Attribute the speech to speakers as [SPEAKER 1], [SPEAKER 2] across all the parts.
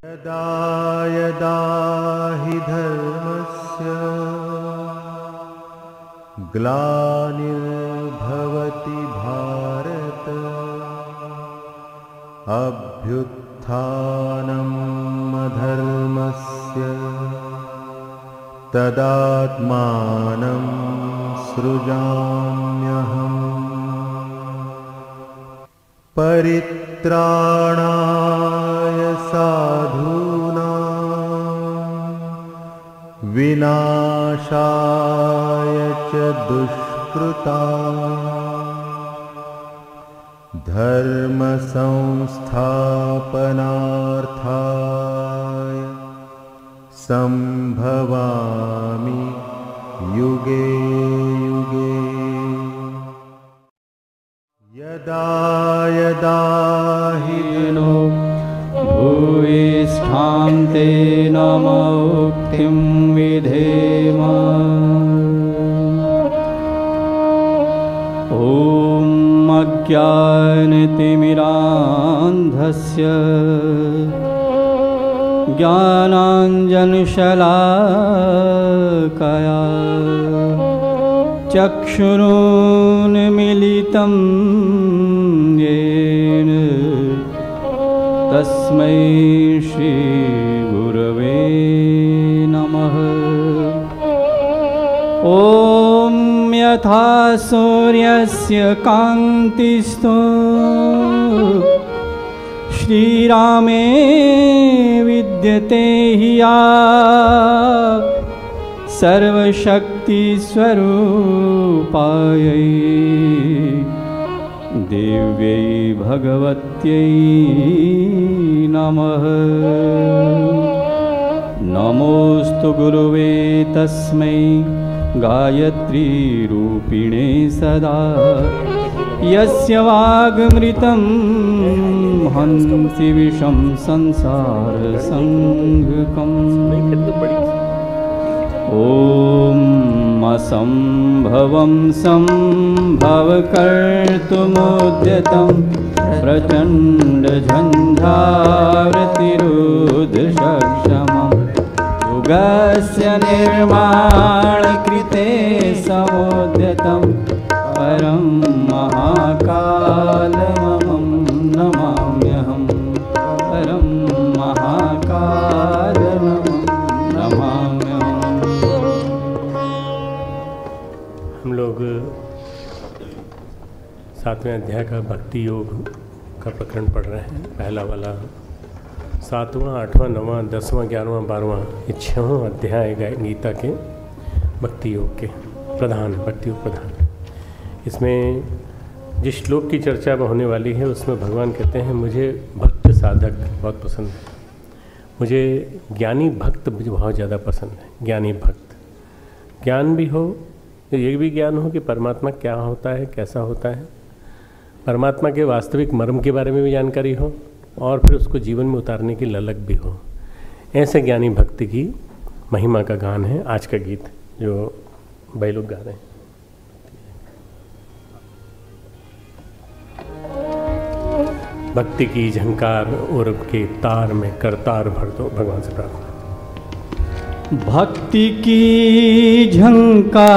[SPEAKER 1] यदा यदा हि धर्मस्य ग्लानिर्भवति भारत अभ्युत्थानम् अधर्मस्य तदात्मानं सृजाम्यहम् परित्राणाय साधूनां विनाशाय च दुष्कृतां धर्म संस्थापनार्थाय संभवामि युगे युगे। यदा यदा हि
[SPEAKER 2] भूयिष्ठां ते नमोक्तिं विधेम। ॐ अज्ञानतिमिरान्धस्य ज्ञानाञ्जनशलाकया चक्षुरुन्मीलितं येन तस्मै श्रीगुरवे नमः। ॐ यथा सूर्यस्य कान्तिस्तो श्रीरामे विद्यते हि या सर्वशक्तिस्वरूपायै दिव्यै भगवत्यै नमः। नमोस्तु गुरुवे तस्मै गायत्रीरूपिणे सदा यस्य वाग्मृतं हन्ति विषं संसारसङ्घकम्। ॐ असम्भवं सम्भवकर्तुमुद्यतं प्रचण्डझञ्झावृतिरुद्धशक्षमं युगस्य निर्माणकृते समुद्यतं परं महाकालमहं नमाम्यहं। परं महाकालमहं नमाम्यहं।
[SPEAKER 3] हम लोग 7वें अध्याय का भक्ति योग का प्रकरण पढ़ रहे हैं। पहला वाला 7वां, 8वां, 9वां, 10वां, 11वां, 12वां ये 6वां अध्याय गीता के भक्ति योग के प्रधान, भक्ति योग प्रधान। इसमें जिस श्लोक की चर्चा होने वाली है उसमें भगवान कहते हैं मुझे भक्त साधक बहुत पसंद है, मुझे ज्ञानी भक्त मुझे बहुत ज़्यादा पसंद है। ज्ञानी भक्त, ज्ञान भी हो तो ये भी ज्ञान हो कि परमात्मा क्या होता है, कैसा होता है, परमात्मा के वास्तविक मर्म के बारे में भी जानकारी हो और फिर उसको जीवन में उतारने की ललक भी हो। ऐसे ज्ञानी भक्ति की महिमा का गान है आज का गीत जो भाई लोग गा रहे हैं। भक्ति की झंकार और के तार में करतार भर दो, भगवान से प्रार्थना।
[SPEAKER 2] भक्ति की झंकार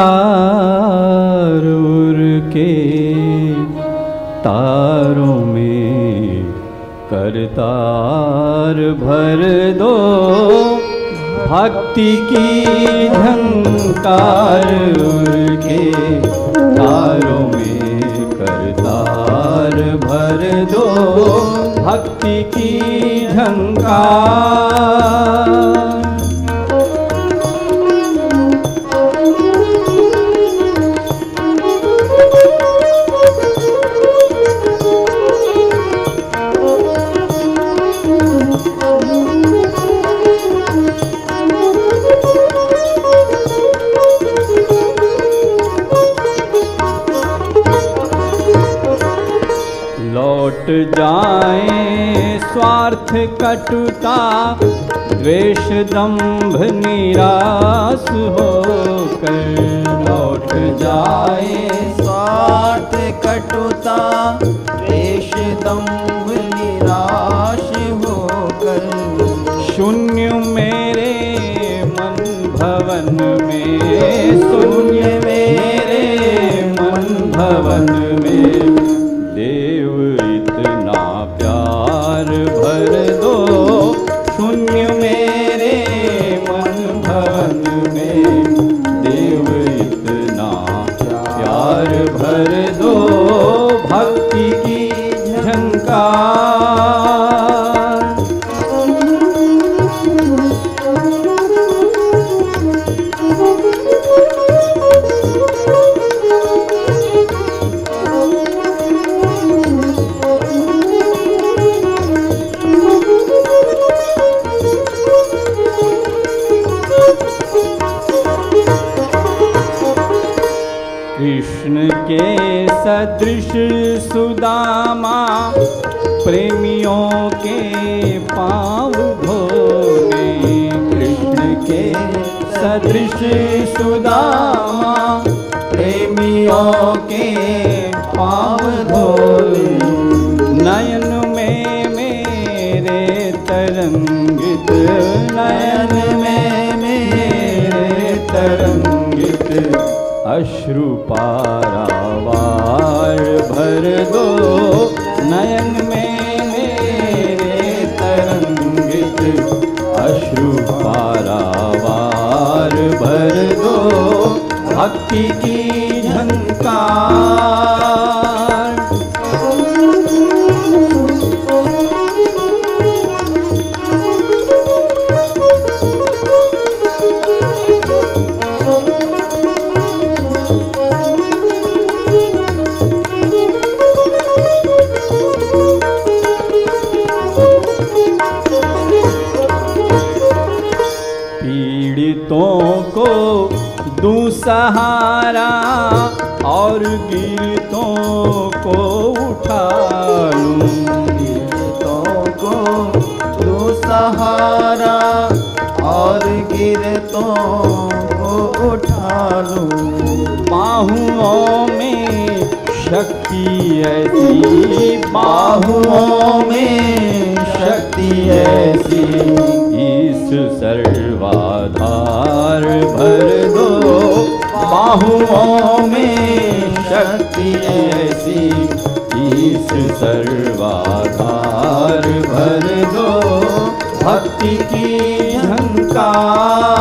[SPEAKER 2] उर के तारों में करतार भर दो। भक्ति की झंकार उर के तारों में करतार भर दो। भक्ति की झंकार लौट जाएं स्वार्थ कटुता द्वेष दंभ निराश होकर। लौट जाएं स्वार्थ कटुता द्वेष दंभ निराश होकर। भर दो भक्ति की झंकार। कृष्ण के सदृश सुदामा प्रेमियों के पाँव धोने। कृष्ण के सदृश सुदामा प्रेमियों के पाँव धोने। नयन में मेरे तरंगित, नयन में मेरे तरंगित अश्रु पारावार भर दो। नयन में मेरे तरंगित अश्रु पारावार भर दो भक्ति की झंकार। को दूं सहारा और गिरतों को उठा लूं। गिरतों को दूं सहारा और गिरतों को उठा लूं। बाहुओं में शक्ति ऐसी, बाहुओं में शक्ति ऐसी इस सर्वाधार भर दो। बाहुओं में शक्ति ऐसी इस सर्वाधार भर दो भक्ति की झंकार।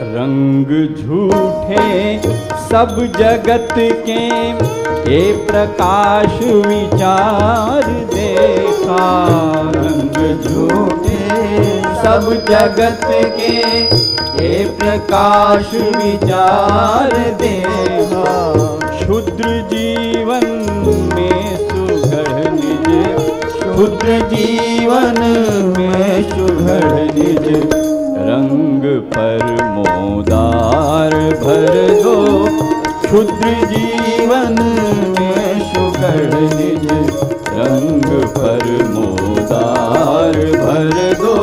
[SPEAKER 2] रंग झूठे सब जगत के ये प्रकाश विचार देखा। रंग झूठे सब जगत के ये प्रकाश विचार देखा। क्षुद्र जीवन में सुघड़ निज, क्षुद्र जीवन में सुघड़ निज रंग पर मोदार भर दो। क्षुद्र जीवन में सुघड़ निज रंग पर मोदार भर दो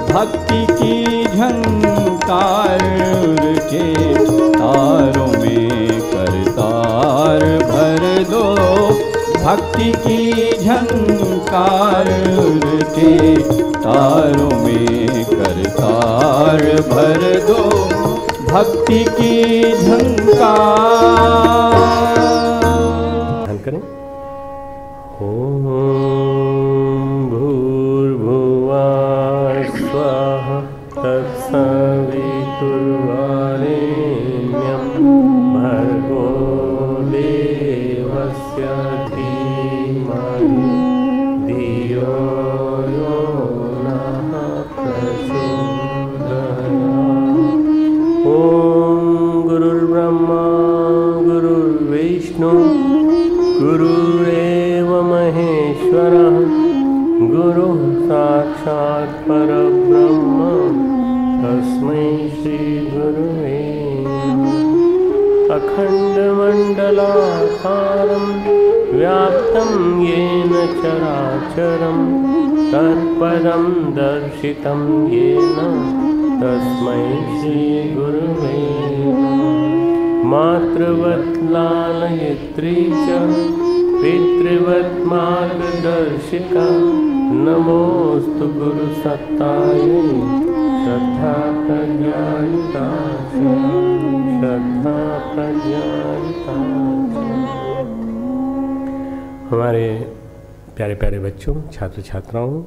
[SPEAKER 2] भक्ति की झंकार। के तारों में करतार भर दो भक्ति की झंकार। के तारों में करतार भर दो भक्ति की झंकार।
[SPEAKER 3] करें ओम भूर्भुवः स्वः तत्सवितुर्वरेण्यं भर्गो देवस्य धीमहि धियो यो नः प्रचोदयात्। ओम गुरुर्ब्रह्मा गुरुर्विष्णु गुरुरेव महेश्वरः गुरुः साक्षात् परब्रह्म तस्मै श्री गुरुवे नमः। अखण्डमण्डलाकारं व्याप्तं येन चराचरं तत्पदं दर्शितं येन तस्मै श्री गुरुवे नमः। मातृवत् लालयित्री च पितृवत् मार्गदर्शिका नमोस्तु गुरु सत्ताय श्रद्धा प्रज्ञायुता श्रद्धा प्रज्ञायुता। हमारे प्यारे प्यारे बच्चों, छात्र छात्राओं,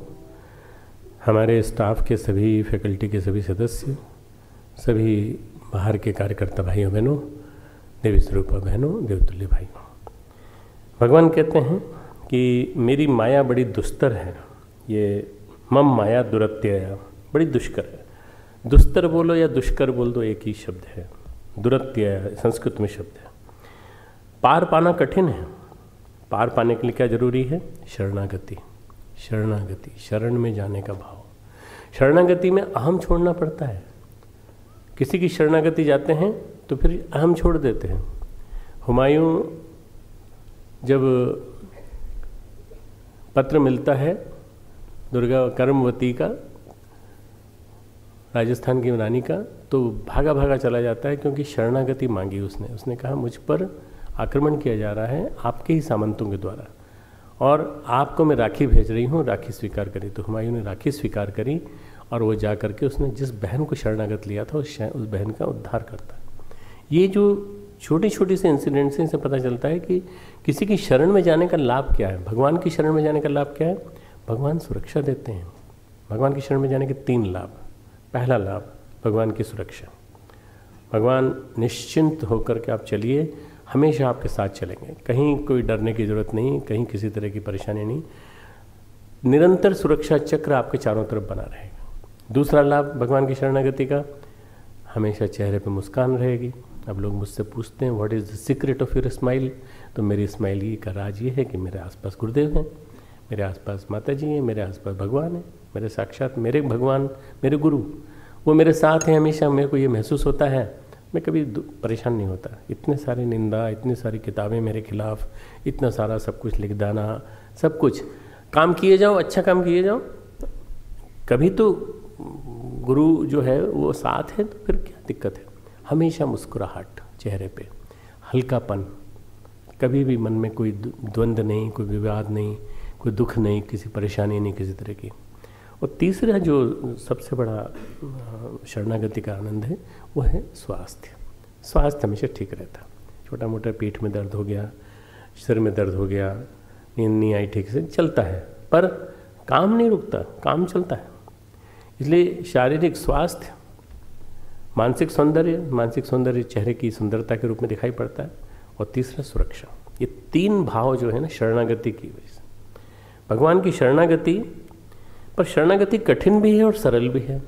[SPEAKER 3] हमारे स्टाफ के सभी, फैकल्टी के सभी सदस्य, सभी बाहर के कार्यकर्ता भाइयों बहनों, देवी स्वरूपा बहनों, देवतुल्य भाइयों, भगवान कहते हैं कि मेरी माया बड़ी दुस्तर है। ये मम माया दुरत्यया, बड़ी दुष्कर है। दुस्तर बोलो या दुष्कर बोल दो, एक ही शब्द है। दुरत्यया संस्कृत में शब्द है। पार पाना कठिन है। पार पाने के लिए क्या जरूरी है? शरणागति। शरणागति, शरण में जाने का भाव। शरणागति में अहम छोड़ना पड़ता है। किसी की शरणागति जाते हैं तो फिर अहम छोड़ देते हैं। हुमायूं जब पत्र मिलता है दुर्गा कर्मवती का, राजस्थान की रानी का, तो भागा भागा चला जाता है, क्योंकि शरणागति मांगी उसने। उसने कहा मुझ पर आक्रमण किया जा रहा है आपके ही सामंतों के द्वारा, और आपको मैं राखी भेज रही हूँ, राखी स्वीकार करी। तो हुमायूं ने राखी स्वीकार करी, और वो जा करके उसने जिस बहन को शरणागत लिया था उस बहन का उद्धार करता है। ये जो छोटी छोटी से इंसिडेंट्स हैं, इससे पता चलता है कि किसी की शरण में जाने का लाभ क्या है। भगवान की शरण में जाने का लाभ क्या है? भगवान सुरक्षा देते हैं। भगवान की शरण में जाने के 3 लाभ। पहला लाभ, भगवान की सुरक्षा। भगवान निश्चिंत होकर के आप चलिए, हमेशा आपके साथ चलेंगे, कहीं कोई डरने की ज़रूरत नहीं, कहीं किसी तरह की परेशानी नहीं, निरंतर सुरक्षा चक्र आपके चारों तरफ बना रहेगा। दूसरा लाभ भगवान की शरणागति का, हमेशा चेहरे पे मुस्कान रहेगी। अब लोग मुझसे पूछते हैं what is the secret of your smile, तो मेरी स्माइल का राज ये है कि मेरे आसपास गुरुदेव हैं, मेरे आसपास माता जी हैं, मेरे आसपास भगवान है, मेरे साक्षात मेरे भगवान, मेरे गुरु, वो मेरे साथ हैं हमेशा। मेरे को ये महसूस होता है, मैं कभी परेशान नहीं होता। इतने सारे निंदा, इतनी सारी किताबें मेरे खिलाफ, इतना सारा सब कुछ लिख देना, सब कुछ काम किए जाओ, अच्छा काम किए जाओ, कभी तो गुरु जो है वो साथ है, तो फिर क्या दिक्कत है? हमेशा मुस्कुराहट चेहरे पे, हल्कापन, कभी भी मन में कोई द्वंद्व नहीं, कोई विवाद नहीं, कोई दुख नहीं, किसी परेशानी नहीं किसी तरह की। और तीसरा जो सबसे बड़ा शरणागति का आनंद है वो है स्वास्थ्य। स्वास्थ्य हमेशा ठीक रहता। छोटा मोटा पीठ में दर्द हो गया, सिर में दर्द हो गया, नींद नहीं आई ठीक से, चलता है, पर काम नहीं रुकता, काम चलता है। इसलिए शारीरिक स्वास्थ्य, मानसिक सौंदर्य चेहरे की सुंदरता के रूप में दिखाई पड़ता है, और तीसरा सुरक्षा। ये 3 भाव जो है ना शरणागति की वजह से, भगवान की शरणागति। पर शरणागति कठिन भी है और सरल भी है।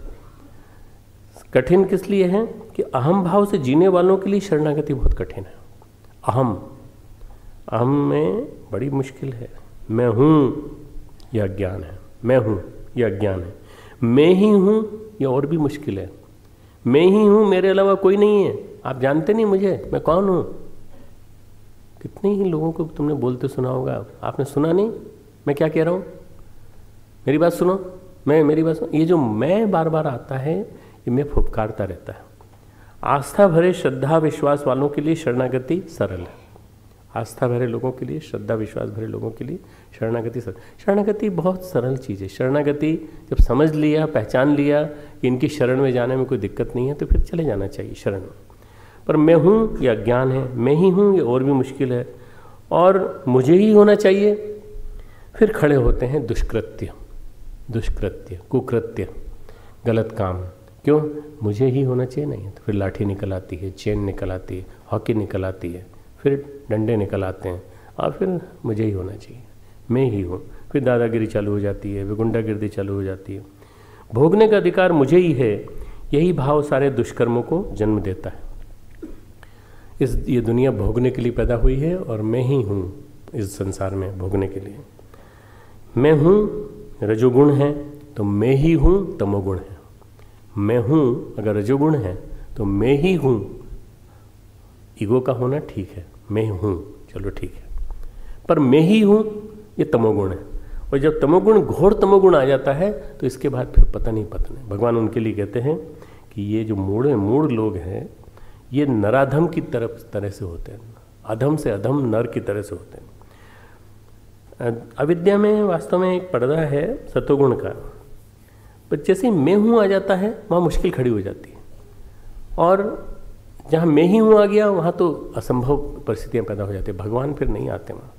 [SPEAKER 3] कठिन किस लिए है कि अहम भाव से जीने वालों के लिए शरणागति बहुत कठिन है। अहम में बड़ी मुश्किल है। मैं हूँ यह अज्ञान है, मैं हूँ यह अज्ञान है, मैं ही हूँ यह और भी मुश्किल है। मैं ही हूँ, मेरे अलावा कोई नहीं है, आप जानते नहीं मुझे, मैं कौन हूँ। कितने ही लोगों को तुमने बोलते सुना होगा, आपने सुना नहीं मैं क्या कह रहा हूँ? मेरी बात सुनो, मेरी बात सुनो। ये जो मैं बार बार आता है, ये मैं फुफकारता रहता है। आस्था भरे श्रद्धा विश्वास वालों के लिए शरणागति सरल है। आस्था भरे लोगों के लिए, श्रद्धा विश्वास भरे लोगों के लिए शरणागति सरल। शरणागति बहुत सरल चीज़ है। शरणागति जब समझ लिया, पहचान लिया कि इनकी शरण में जाने में कोई दिक्कत नहीं है, तो फिर चले जाना चाहिए शरण में। पर मैं हूँ ये अज्ञान है, मैं ही हूँ ये और भी मुश्किल है, और मुझे ही होना चाहिए। फिर खड़े होते हैं दुष्कृत्य, कुकृत्य, गलत काम। क्यों? मुझे ही होना चाहिए नहीं, तो फिर लाठी निकल आती है, चेन निकल आती है, हॉकी निकल आती है, फिर डंडे निकल आते हैं, और फिर मुझे ही होना चाहिए, मैं ही हूँ। फिर दादागिरी चालू हो जाती है, फिर गुंडागिर्दी चालू हो जाती है। भोगने का अधिकार मुझे ही है, यही भाव सारे दुष्कर्मों को जन्म देता है। ये दुनिया भोगने के लिए पैदा हुई है, और मैं ही हूँ इस संसार में भोगने के लिए। मैं हूँ रजोगुण है तो मैं ही हूँ तमोगुण है। मैं हूँ अगर रजोगुण है तो मैं ही हूँ, ईगो का होना ठीक है, मैं हूँ चलो ठीक है, पर मैं ही हूँ ये तमोगुण है। और जब तमोगुण, घोर तमोगुण आ जाता है, तो इसके बाद फिर पता नहीं। भगवान उनके लिए कहते हैं कि ये जो मूढ़ लोग हैं, ये नराधम की तरह से होते हैं, अधम से अधम नर की तरह से होते हैं। अविद्या में वास्तव में एक पर्दा है सतोगुण का, पर जैसे मैं हूँ आ जाता है वहाँ मुश्किल खड़ी हो जाती है, और जहाँ मैं ही हूँ आ गया वहाँ तो असंभव परिस्थितियाँ पैदा हो जाती है। भगवान फिर नहीं आते वहाँ,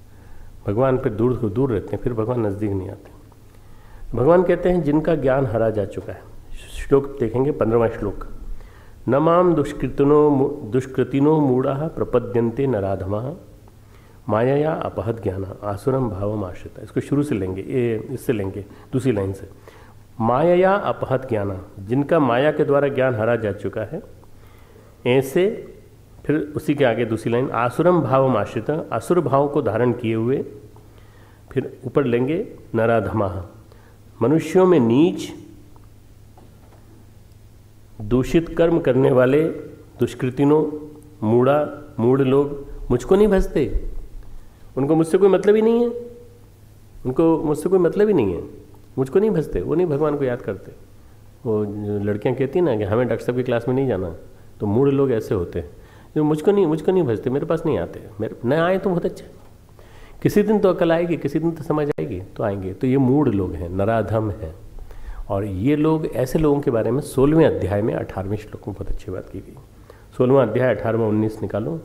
[SPEAKER 3] भगवान फिर दूर दूर रहते हैं, फिर भगवान नज़दीक नहीं आते। भगवान कहते हैं जिनका ज्ञान हरा जा चुका है। श्लोक देखेंगे 15वां श्लोक, न माम दुष्कृतिनो मूढ़ा प्रपद्यन्ते नराधमा माया अपहत ज्ञान आसुरम भावम आश्रिता। इसको शुरू से लेंगे, इससे लेंगे दूसरी लाइन से। माया अपहत ज्ञान, जिनका माया के द्वारा ज्ञान हरा जा चुका है, ऐसे फिर उसी के आगे दूसरी लाइन, आसुरम भावम आश्रिता, असुर भाव को धारण किए हुए। फिर ऊपर लेंगे नराधमा, मनुष्यों में नीच दूषित कर्म करने वाले, दुष्कृतिनो मूढ़ लोग मुझको नहीं भजते, उनको मुझसे कोई मतलब ही नहीं है, उनको मुझसे कोई मतलब ही नहीं है, मुझको नहीं भजते, वो नहीं भगवान को याद करते। वो लड़कियां कहती हैं ना कि हमें डॉक्टर साहब की क्लास में नहीं जाना, तो मूढ़ लोग ऐसे होते हैं जो मुझको नहीं भजते, मेरे पास नहीं आते, मेरे न आए तो बहुत अच्छा, किसी दिन तो अकल आएगी, किसी दिन तो समझ आएगी तो आएंगे। तो ये मूढ़ लोग हैं, नराधम हैं। और ये लोग, ऐसे लोगों के बारे में 16वें अध्याय में 18वें श्लोक में बहुत अच्छी बात की गई। 16वां अध्याय 18वां 19 निकालो।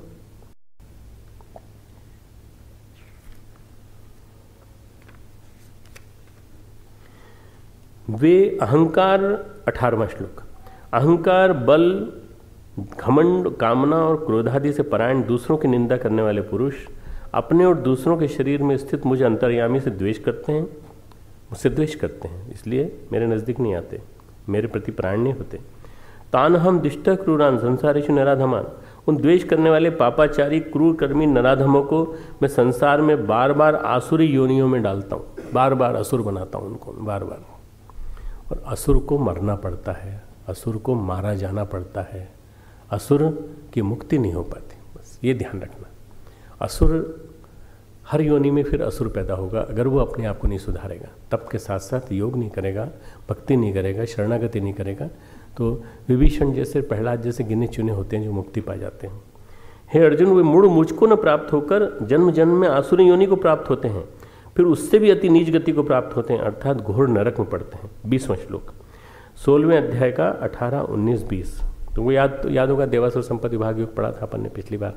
[SPEAKER 3] वे अहंकार, 18वां श्लोक, अहंकार, बल, घमंड, कामना और क्रोधादि से परायण दूसरों की निंदा करने वाले पुरुष अपने और दूसरों के शरीर में स्थित मुझे अंतर्यामी से द्वेष करते हैं, मुझसे द्वेष करते हैं, इसलिए मेरे नज़दीक नहीं आते, मेरे प्रति प्राण नहीं होते। तान हम दिष्ट क्रूरान संसारेषु नराधमान, उन द्वेष करने वाले पापाचारी क्रूर कर्मी नराधमों को मैं संसार में बार बार आसुरी योनियों में डालता हूँ, बार बार असुर बनाता हूँ उनको, बार बार। और असुर को मरना पड़ता है, असुर को मारा जाना पड़ता है, असुर की मुक्ति नहीं हो पाती। बस ये ध्यान रखना, असुर हर योनि में फिर असुर पैदा होगा अगर वो अपने आप को नहीं सुधारेगा, तप के साथ साथ योग नहीं करेगा, भक्ति नहीं करेगा, शरणागति नहीं करेगा, तो विभीषण जैसे, प्रहलाद जैसे गिने चुने होते हैं जो मुक्ति पा जाते हैं। हे अर्जुन, वे मूढ़ मुझको न प्राप्त होकर जन्म जन्म में आसुरी योनि को प्राप्त होते हैं, फिर उससे भी अति नीच गति को प्राप्त होते हैं, अर्थात घोर नरक में पड़ते हैं। 20वां श्लोक 16वें अध्याय का 18, 19, 20। तो वो याद होगा, देवासुर संपत्ति विभाग योग पढ़ा था अपन ने पिछली बार।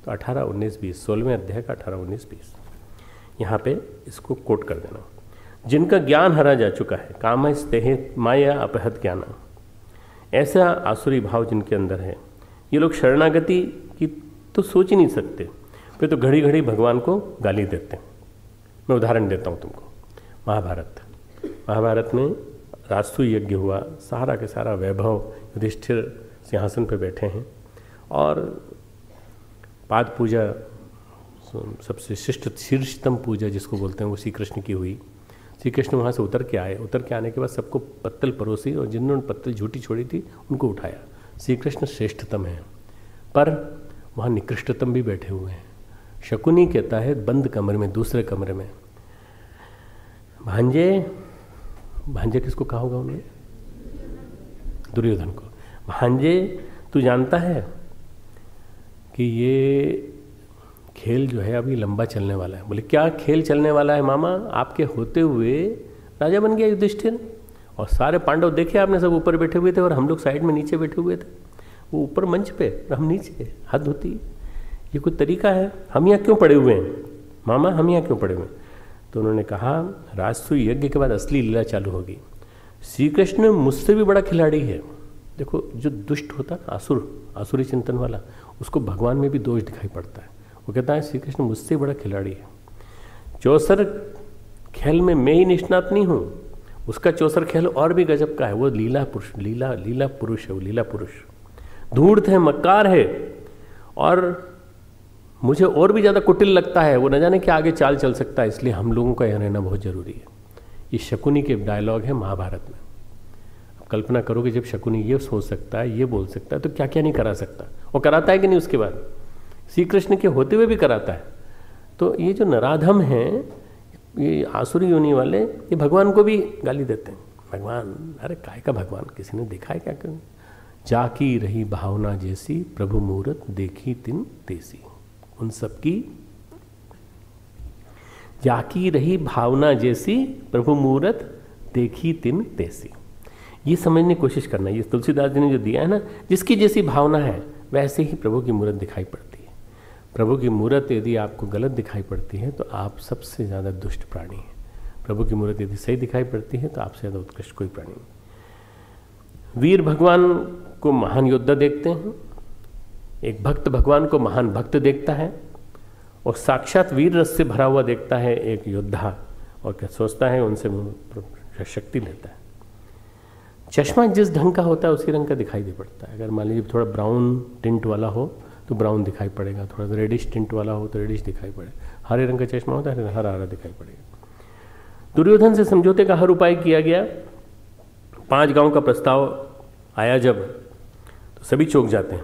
[SPEAKER 3] तो 18, 19, 20, 16वें अध्याय का 18, 19, 20 यहाँ पे इसको कोट कर देना। जिनका ज्ञान हरा जा चुका है, काम स्तेह माया अपहत ज्ञान, ऐसा आसुरी भाव जिनके अंदर है, ये लोग शरणागति की तो सोच ही नहीं सकते, फिर तो घड़ी घड़ी भगवान को गाली देते हैं। मैं उदाहरण देता हूँ तुमको, महाभारत में राजसूय यज्ञ हुआ, सारा के सारा वैभव, युधिष्ठिर सिंहासन पर बैठे हैं और पाद पूजा, सबसे श्रेष्ठ शीर्षतम पूजा जिसको बोलते हैं वो श्री कृष्ण की हुई। श्री कृष्ण वहाँ से उतर के आए, उतर के आने के बाद सबको पत्तल परोसी और जिन्होंने पत्तल झूठी छोड़ी थी उनको उठाया। श्री कृष्ण श्रेष्ठतम है, पर वहाँ निकृष्टतम भी बैठे हुए हैं। शकुनी कहता है बंद कमरे में, दूसरे कमरे में, भांजे किसको कहा होगा उन्होंने? दुर्योधन को। भांजे, तू जानता है कि ये खेल जो है अभी लंबा चलने वाला है। बोले क्या खेल चलने वाला है मामा? आपके होते हुए राजा बन गया युधिष्ठिर, और सारे पांडव देखे आपने, सब ऊपर बैठे हुए थे और हम लोग साइड में नीचे बैठे हुए थे। वो ऊपर मंच पे और हम नीचे, हद होती। ये कोई तरीका है? हम यहाँ क्यों पड़े हुए हैं मामा, हम यहाँ क्यों पड़े हुए हैं? तो उन्होंने कहा राजसूय यज्ञ के बाद असली लीला चालू होगी। श्री कृष्ण मुझसे भी बड़ा खिलाड़ी है। देखो, जो दुष्ट होता है आसुरी चिंतन वाला, उसको भगवान में भी दोष दिखाई पड़ता है। वो कहता है श्री कृष्ण मुझसे बड़ा खिलाड़ी है। चौसर खेल में मैं ही निष्णात नहीं हूँ, उसका चौसर खेल और भी गजब का है। वो लीला पुरुष है, वो लीला पुरुष धूर्त है, मक्कार है, और मुझे और भी ज़्यादा कुटिल लगता है। वो न जाने क्या आगे चाल चल सकता है, इसलिए हम लोगों का यहाँ रहना बहुत ज़रूरी है। ये शकुनी के डायलॉग है महाभारत में। अब कल्पना करोगे, जब शकुनी ये सोच सकता है, ये बोल सकता है, तो क्या क्या नहीं करा सकता। वो कराता है कि नहीं? उसके बाद श्री कृष्ण के होते हुए भी कराता है। तो ये जो नराधम हैं, ये आसुरी योनि वाले, ये भगवान को भी गाली देते हैं। भगवान, अरे काय का भगवान, किसी ने देखा है क्या? कर जाकी रही भावना जैसी, प्रभु मूरत देखी तिन तेसी। उन सबकी जाकी रही भावना जैसी, प्रभु मूरत देखी तिन तैसी। ये समझने की कोशिश करना, ये तुलसीदास जी ने जो दिया है ना, जिसकी जैसी भावना है वैसे ही प्रभु की मूरत दिखाई पड़ती है। प्रभु की मूरत यदि आपको गलत दिखाई पड़ती है तो आप सबसे ज़्यादा दुष्ट प्राणी हैं। प्रभु की मूरत यदि सही दिखाई पड़ती है तो आपसे ज़्यादा उत्कृष्ट कोई प्राणी नहीं। वीर भगवान को महान योद्धा देखते हैं, एक भक्त भगवान को महान भक्त देखता है, और साक्षात वीर रस से भरा हुआ देखता है एक योद्धा, और क्या सोचता है उनसे शक्ति लेता है। चश्मा जिस ढंग का होता है उसी रंग का दिखाई दे पड़ता है। अगर मान लीजिए थोड़ा ब्राउन टिंट वाला हो तो ब्राउन दिखाई पड़ेगा, थोड़ा रेडिश टिंट वाला हो तो रेडिश दिखाई पड़ेगा, हरे रंग का चश्मा होता है हरा हरा दिखाई पड़ेगा। दुर्योधन से समझौते का हर उपाय किया गया। 5 गांव का प्रस्ताव आया जब, तो सभी चौंक जाते हैं।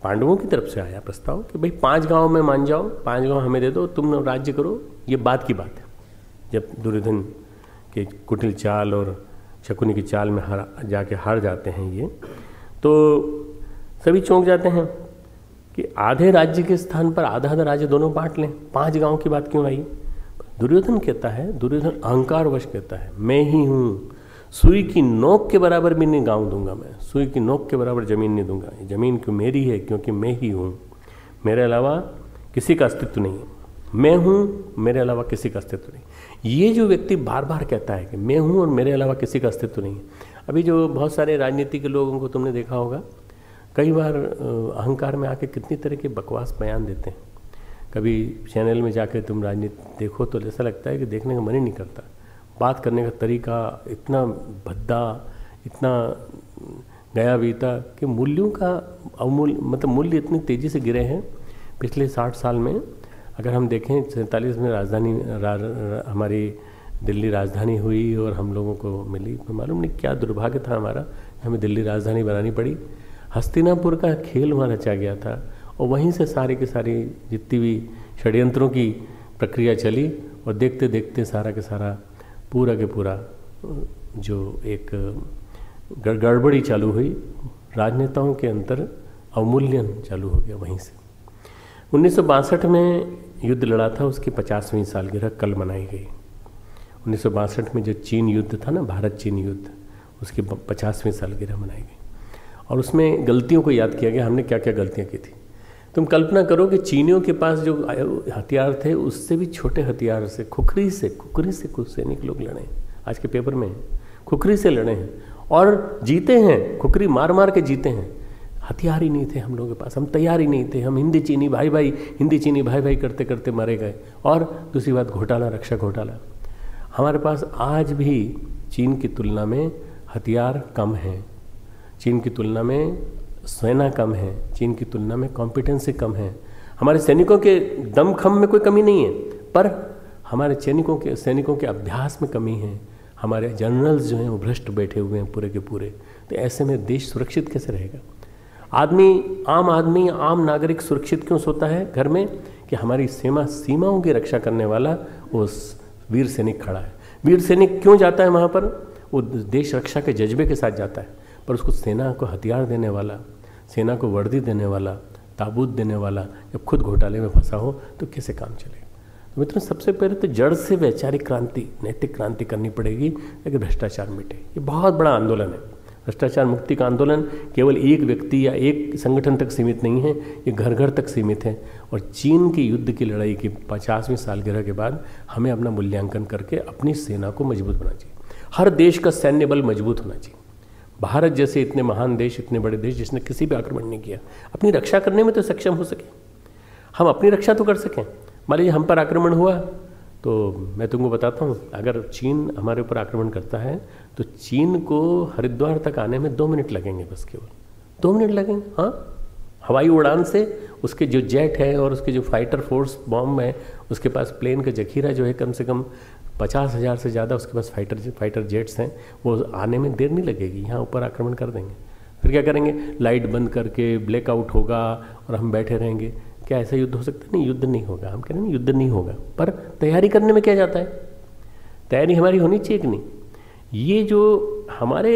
[SPEAKER 3] पांडवों की तरफ से आया प्रस्ताव कि भाई 5 गांव में मान जाओ, 5 गांव हमें दे दो, तुम राज्य करो। ये बात की बात है जब दुर्योधन के कुटिल चाल और शकुनी की चाल में जाके हार जाते हैं ये, तो सभी चौंक जाते हैं कि आधे राज्य के स्थान पर आधा आधा राज्य दोनों बांट लें। 5 गांव की बात क्यों आई? दुर्योधन कहता है, दुर्योधन अहंकारवश कहता है, मैं ही हूँ, सुई की नोक के बराबर भी नहीं गांव दूंगा मैं, सुई की नोक के बराबर जमीन नहीं दूंगा। जमीन क्यों मेरी है? क्योंकि मैं ही हूँ, मेरे अलावा किसी का अस्तित्व नहीं है। मैं हूँ, मेरे अलावा किसी का अस्तित्व नहीं। ये जो व्यक्ति बार बार कहता है कि मैं हूँ और मेरे अलावा किसी का अस्तित्व नहीं है। अभी जो बहुत सारे राजनीति के लोगों को तुमने देखा होगा, कई बार अहंकार में आके कितनी तरह के बकवास बयान देते हैं। कभी चैनल में जाकर तुम राजनीति देखो तो ऐसा लगता है कि देखने का मन ही नहीं करता। बात करने का तरीका इतना भद्दा, इतना गया बीता कि मूल्यों का अमूल्य, मतलब मूल्य इतनी तेज़ी से गिरे हैं पिछले 60 साल में। अगर हम देखें 47 में राजधानी हमारी दिल्ली राजधानी हुई और हम लोगों को मिली, तो मालूम नहीं क्या दुर्भाग्य था हमारा, हमें दिल्ली राजधानी बनानी पड़ी। हस्तिनापुर का खेल वहाँ रचा गया था और वहीं से सारी की सारी जितनी भी षड्यंत्रों की प्रक्रिया चली, और देखते देखते सारा के सारा पूरा के पूरा जो एक गड़बड़ी चालू हुई, राजनेताओं के अंतर अवमूल्यन चालू हो गया वहीं से। 1962 में युद्ध लड़ा था, उसकी 50वीं सालगिरह कल मनाई गई। 1962 में जो चीन युद्ध था ना, भारत चीन युद्ध, उसकी 50वीं सालगिरह मनाई गई और उसमें गलतियों को याद किया गया, हमने क्या क्या गलतियाँ की थी। तुम कल्पना करो कि चीनियों के पास जो हथियार थे उससे भी छोटे हथियार से, खुखरी से कुछ सैनिक लोग लड़े। आज के पेपर में खुखरी से लड़े हैं और जीते हैं, खुखरी मार मार के जीते हैं। हथियार ही नहीं थे हम लोगों के पास, हम तैयार ही नहीं थे, हम हिंदी चीनी भाई भाई करते करते मारे गए। और दूसरी बात, घोटाला, रक्षा घोटाला। हमारे पास आज भी चीन की तुलना में हथियार कम हैं, चीन की तुलना में सेना कम है, चीन की तुलना में कॉम्पिटेंसी कम है। हमारे सैनिकों के दमखम में कोई कमी नहीं है, पर हमारे सैनिकों के अभ्यास में कमी है। हमारे जनरल्स जो हैं वो भ्रष्ट बैठे हुए हैं पूरे के पूरे। तो ऐसे में देश सुरक्षित कैसे रहेगा? आम आदमी, आम नागरिक सुरक्षित क्यों सोता है घर में? कि हमारी सीमाओं की रक्षा करने वाला वो वीर सैनिक खड़ा है। वीर सैनिक क्यों जाता है वहाँ पर? वो देश रक्षा के जज्बे के साथ जाता है, पर उसको सेना को हथियार देने वाला, सेना को वर्दी देने वाला, ताबूत देने वाला जब खुद घोटाले में फंसा हो तो कैसे काम चलेगा? तो मित्रों, सबसे पहले तो जड़ से वैचारिक क्रांति, नैतिक क्रांति करनी पड़ेगी ताकि भ्रष्टाचार मिटे। ये बहुत बड़ा आंदोलन है। भ्रष्टाचार मुक्ति का आंदोलन केवल एक व्यक्ति या एक संगठन तक सीमित नहीं है, ये घर घर तक सीमित है। और चीन की युद्ध की लड़ाई की 50वीं सालगिरह के बाद हमें अपना मूल्यांकन करके अपनी सेना को मजबूत बनाना चाहिए। हर देश का सैन्य बल मजबूत होना चाहिए। भारत जैसे इतने महान देश, इतने बड़े देश जिसने किसी भी आक्रमण नहीं किया, अपनी रक्षा करने में तो सक्षम हो सके। हम अपनी रक्षा तो कर सकें। मान लीजिए हम पर आक्रमण हुआ तो मैं तुमको बताता हूँ, अगर चीन हमारे ऊपर आक्रमण करता है तो चीन को हरिद्वार तक आने में 2 मिनट लगेंगे, बस केवल 2 मिनट लगेंगे। हाँ, हवाई उड़ान से उसके जो जेट है और उसके जो फाइटर फोर्स बॉम्ब है, उसके पास प्लेन का जखीरा जो है कम से कम 50,000 से ज़्यादा उसके पास फाइटर जेट्स हैं, वो आने में देर नहीं लगेगी, यहाँ ऊपर आक्रमण कर देंगे। फिर क्या करेंगे? लाइट बंद करके ब्लैकआउट होगा और हम बैठे रहेंगे। क्या ऐसा युद्ध हो सकता है? नहीं, युद्ध नहीं होगा। हम कह रहे हैं युद्ध नहीं होगा, पर तैयारी करने में क्या जाता है? तैयारी हमारी होनी चाहिए कि नहीं? ये जो हमारे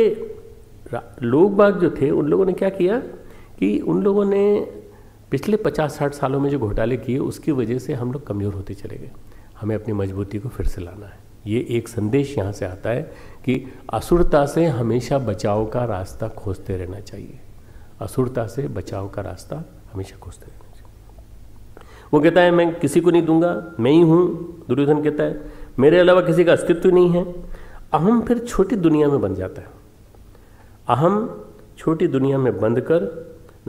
[SPEAKER 3] लोग बाग जो थे, उन लोगों ने क्या किया कि उन लोगों ने पिछले 50-60 सालों में जो घोटाले किए उसकी वजह से हम लोग कमज़ोर होते चले गए। हमें अपनी मजबूती को फिर से लाना है। ये एक संदेश यहाँ से आता है कि असुरता से हमेशा बचाव का रास्ता खोजते रहना चाहिए। असुरता से बचाव का रास्ता हमेशा खोजते रहना चाहिए। वो कहता है मैं किसी को नहीं दूंगा, मैं ही हूँ। दुर्योधन कहता है मेरे अलावा किसी का अस्तित्व नहीं है। अहम फिर छोटी दुनिया में बन जाता है। अहम छोटी दुनिया में बंद कर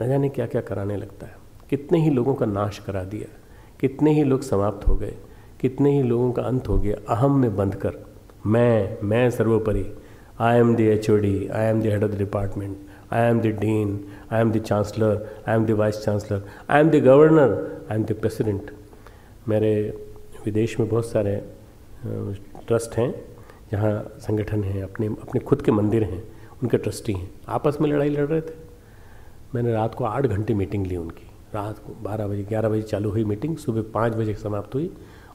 [SPEAKER 3] न जाने क्या क्या कराने लगता है। कितने ही लोगों का नाश करा दिया, कितने ही लोग समाप्त हो गए, कितने ही लोगों का अंत हो गया अहम में बंद कर। मैं सर्वोपरि, I am the HOD, I am the head of the department, I am the dean, I am the chancellor, I am the vice chancellor, I am the governor, I am the president. मेरे विदेश में बहुत सारे trust हैं जहाँ संगठन हैं, अपने खुद के मंदिर हैं, उनके ट्रस्टी हैं, आपस में लड़ाई लड़ रहे थे। मैंने रात को 8 घंटे मीटिंग ली उनकी। रात को 12 बजे 11 बजे चालू हुई मीटिंग, सुबह 5 बजे समाप्त हुई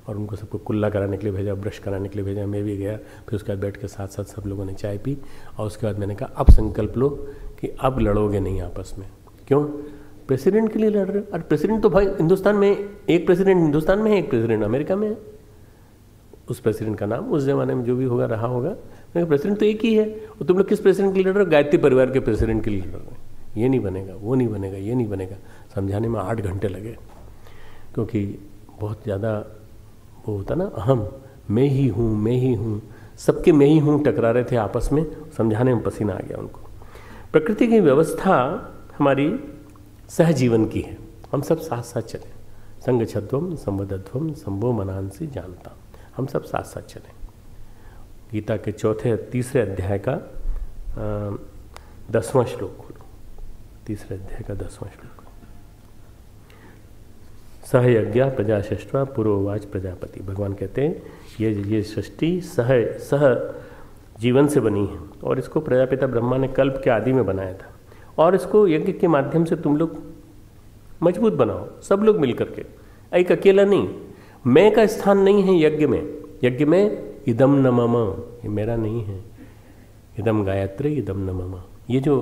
[SPEAKER 3] और उनको सबको कुल्ला कराने के लिए भेजा, ब्रश कराने के लिए भेजा। मैं भी गया। फिर उसके बाद बैठ के साथ साथ सब लोगों ने चाय पी और उसके बाद मैंने कहा अब संकल्प लो कि अब लड़ोगे नहीं आपस में। क्यों? प्रेसिडेंट के लिए लड़ रहे हो। और प्रेसिडेंट तो भाई हिंदुस्तान में एक प्रेसिडेंट हिंदुस्तान में है, एक प्रेसिडेंट अमेरिका में है। उस प्रेसिडेंट का नाम उस जमाने में जो भी होगा रहा होगा, लेकिन प्रेसिडेंट तो एक ही है। और तुम लोग किस प्रेसिडेंट के लिए लड़ रहे हो? गायत्री परिवार के प्रेसिडेंट के लिए लड़ रहे हो। ये नहीं बनेगा, वो नहीं बनेगा, ये नहीं बनेगा। समझाने में 8 घंटे लगे, क्योंकि बहुत ज़्यादा वो होता ना अहम, मैं ही हूँ, सबके मैं ही हूँ टकरा रहे थे आपस में। समझाने में पसीना आ गया उनको। प्रकृति की व्यवस्था हमारी सहजीवन की है। हम सब साथ साथ चलें। संग छद्वम संवदध्वम संभो मनांसी जानता। हम सब साथ साथ चलें। गीता के 3 अध्याय का 10वां श्लोक खोलो। 3 अध्याय का 10वां श्लोक। सहयज्ञ प्रजा सृष्टवा पुरोवाच प्रजापति। भगवान कहते हैं ये सृष्टि सह जीवन से बनी है और इसको प्रजापिता ब्रह्मा ने कल्प के आदि में बनाया था। और इसको यज्ञ के माध्यम से तुम लोग मजबूत बनाओ, सब लोग मिल करके, एक अकेला नहीं। मैं का स्थान नहीं है यज्ञ में। यज्ञ में इदम न मम, ये मेरा नहीं है। इदम गायत्री इदम न मम। ये जो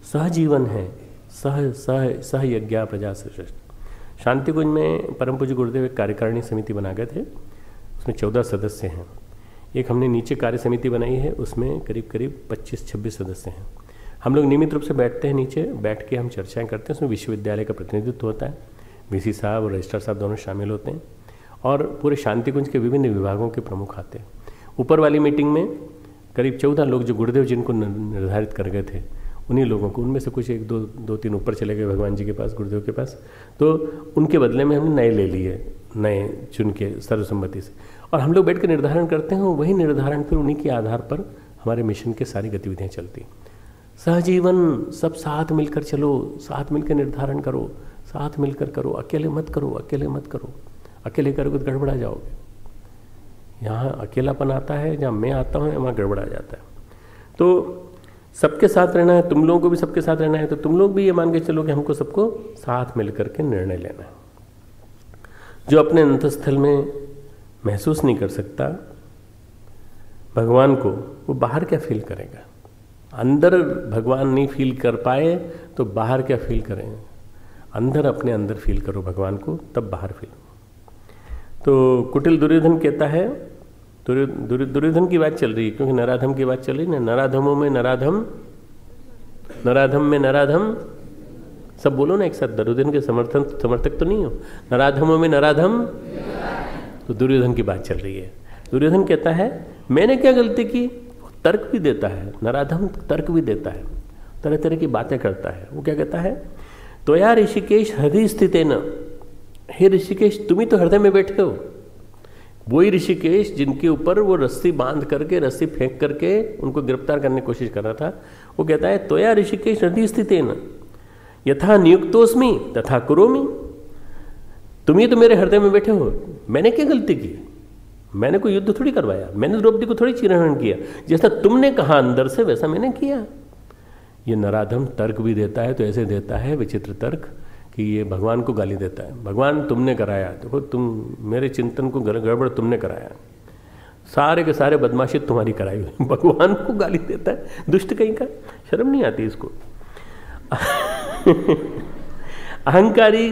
[SPEAKER 3] सहजीवन है, सह यज्ञ प्रजा सृष्टि। शांति कुंज में परम पूज्य गुरुदेव एक कार्यकारिणी समिति बना गए थे। उसमें 14 सदस्य हैं। एक हमने नीचे कार्य समिति बनाई है, उसमें करीब 25-26 सदस्य हैं। हम लोग नियमित रूप से बैठते हैं, नीचे बैठ के हम चर्चाएं करते हैं। उसमें विश्वविद्यालय का प्रतिनिधित्व होता है, VC साहब और रजिस्ट्रार साहब दोनों शामिल होते हैं और पूरे शांति कुंज के विभिन्न विभागों के प्रमुख आते हैं। ऊपर वाली मीटिंग में करीब 14 लोग जो गुरुदेव जिनको निर्धारित कर गए थे, उन्हीं लोगों को, उनमें से कुछ 1-2-3 ऊपर चले गए भगवान जी के पास, गुरुदेव के पास, तो उनके बदले में हमने नए ले लिए, नए चुन के सर्वसम्मति से। और हम लोग बैठ कर निर्धारण करते हैं, वही निर्धारण फिर उन्हीं के आधार पर हमारे मिशन के सारी गतिविधियाँ चलती। सहजीवन, सब साथ मिलकर चलो, साथ मिलकर निर्धारण करो, साथ मिलकर करो, अकेले मत करो, अकेले मत करो। अकेले करोगे तो गड़बड़ा जाओगे। यहाँ अकेलापन आता है, जहाँ मैं आता हूँ वहाँ गड़बड़ा जाता है। तो सबके साथ रहना है, तुम लोगों को भी सबके साथ रहना है, तो तुम लोग भी ये मान के चलो कि हमको सबको साथ मिल करके निर्णय लेना है। जो अपने अंतस्थल में महसूस नहीं कर सकता भगवान को, वो बाहर क्या फील करेगा? अंदर भगवान नहीं फील कर पाए तो बाहर क्या फील करें? अंदर अपने अंदर फील करो भगवान को, तब बाहर फील। तो कुटिल दुर्योधन कहता है, दुर्योधन की बात चल रही है क्योंकि नराधम की बात चल रही है ना। नराधमों में नराधम, नराधम में नराधम, सब बोलो ना एक साथ। दुर्योधन के समर्थक तो नहीं हो। नराधमों में नराधम, तो दुर्योधन की बात चल रही है। दुर्योधन कहता है मैंने क्या गलती की? तर्क भी देता है, नराधम तर्क भी देता है, तरह तरह की बातें करता है। वो क्या कहता है? तो यार ऋषिकेश हृदय स्थित है न। हे ऋषिकेश, तुम ही तो हृदय में बैठे हो। वही ऋषिकेश जिनके ऊपर वो रस्सी बांध करके, रस्सी फेंक करके उनको गिरफ्तार करने की कोशिश कर रहा था, वो कहता है तो यार ऋषिकेश हृदय स्थित है न, यथा नियुक्तोस्मि तथा कुरोमि। तुम ही तो मेरे हृदय में बैठे हो। मैंने क्या गलती की? मैंने कोई युद्ध थोड़ी करवाया, मैंने द्रौपदी को थोड़ी चीरहरण किया। जैसा तुमने कहा अंदर से वैसा मैंने किया। ये नराधम तर्क भी देता है, तो ऐसे देता है विचित्र तर्क कि ये भगवान को गाली देता है। भगवान तुमने कराया, देखो तुम मेरे चिंतन को गड़बड़ तुमने कराया, सारे के सारे बदमाशी तुम्हारी कराई हुई। भगवान को गाली देता है, दुष्ट कहीं का। शर्म नहीं आती इसको? अहंकारी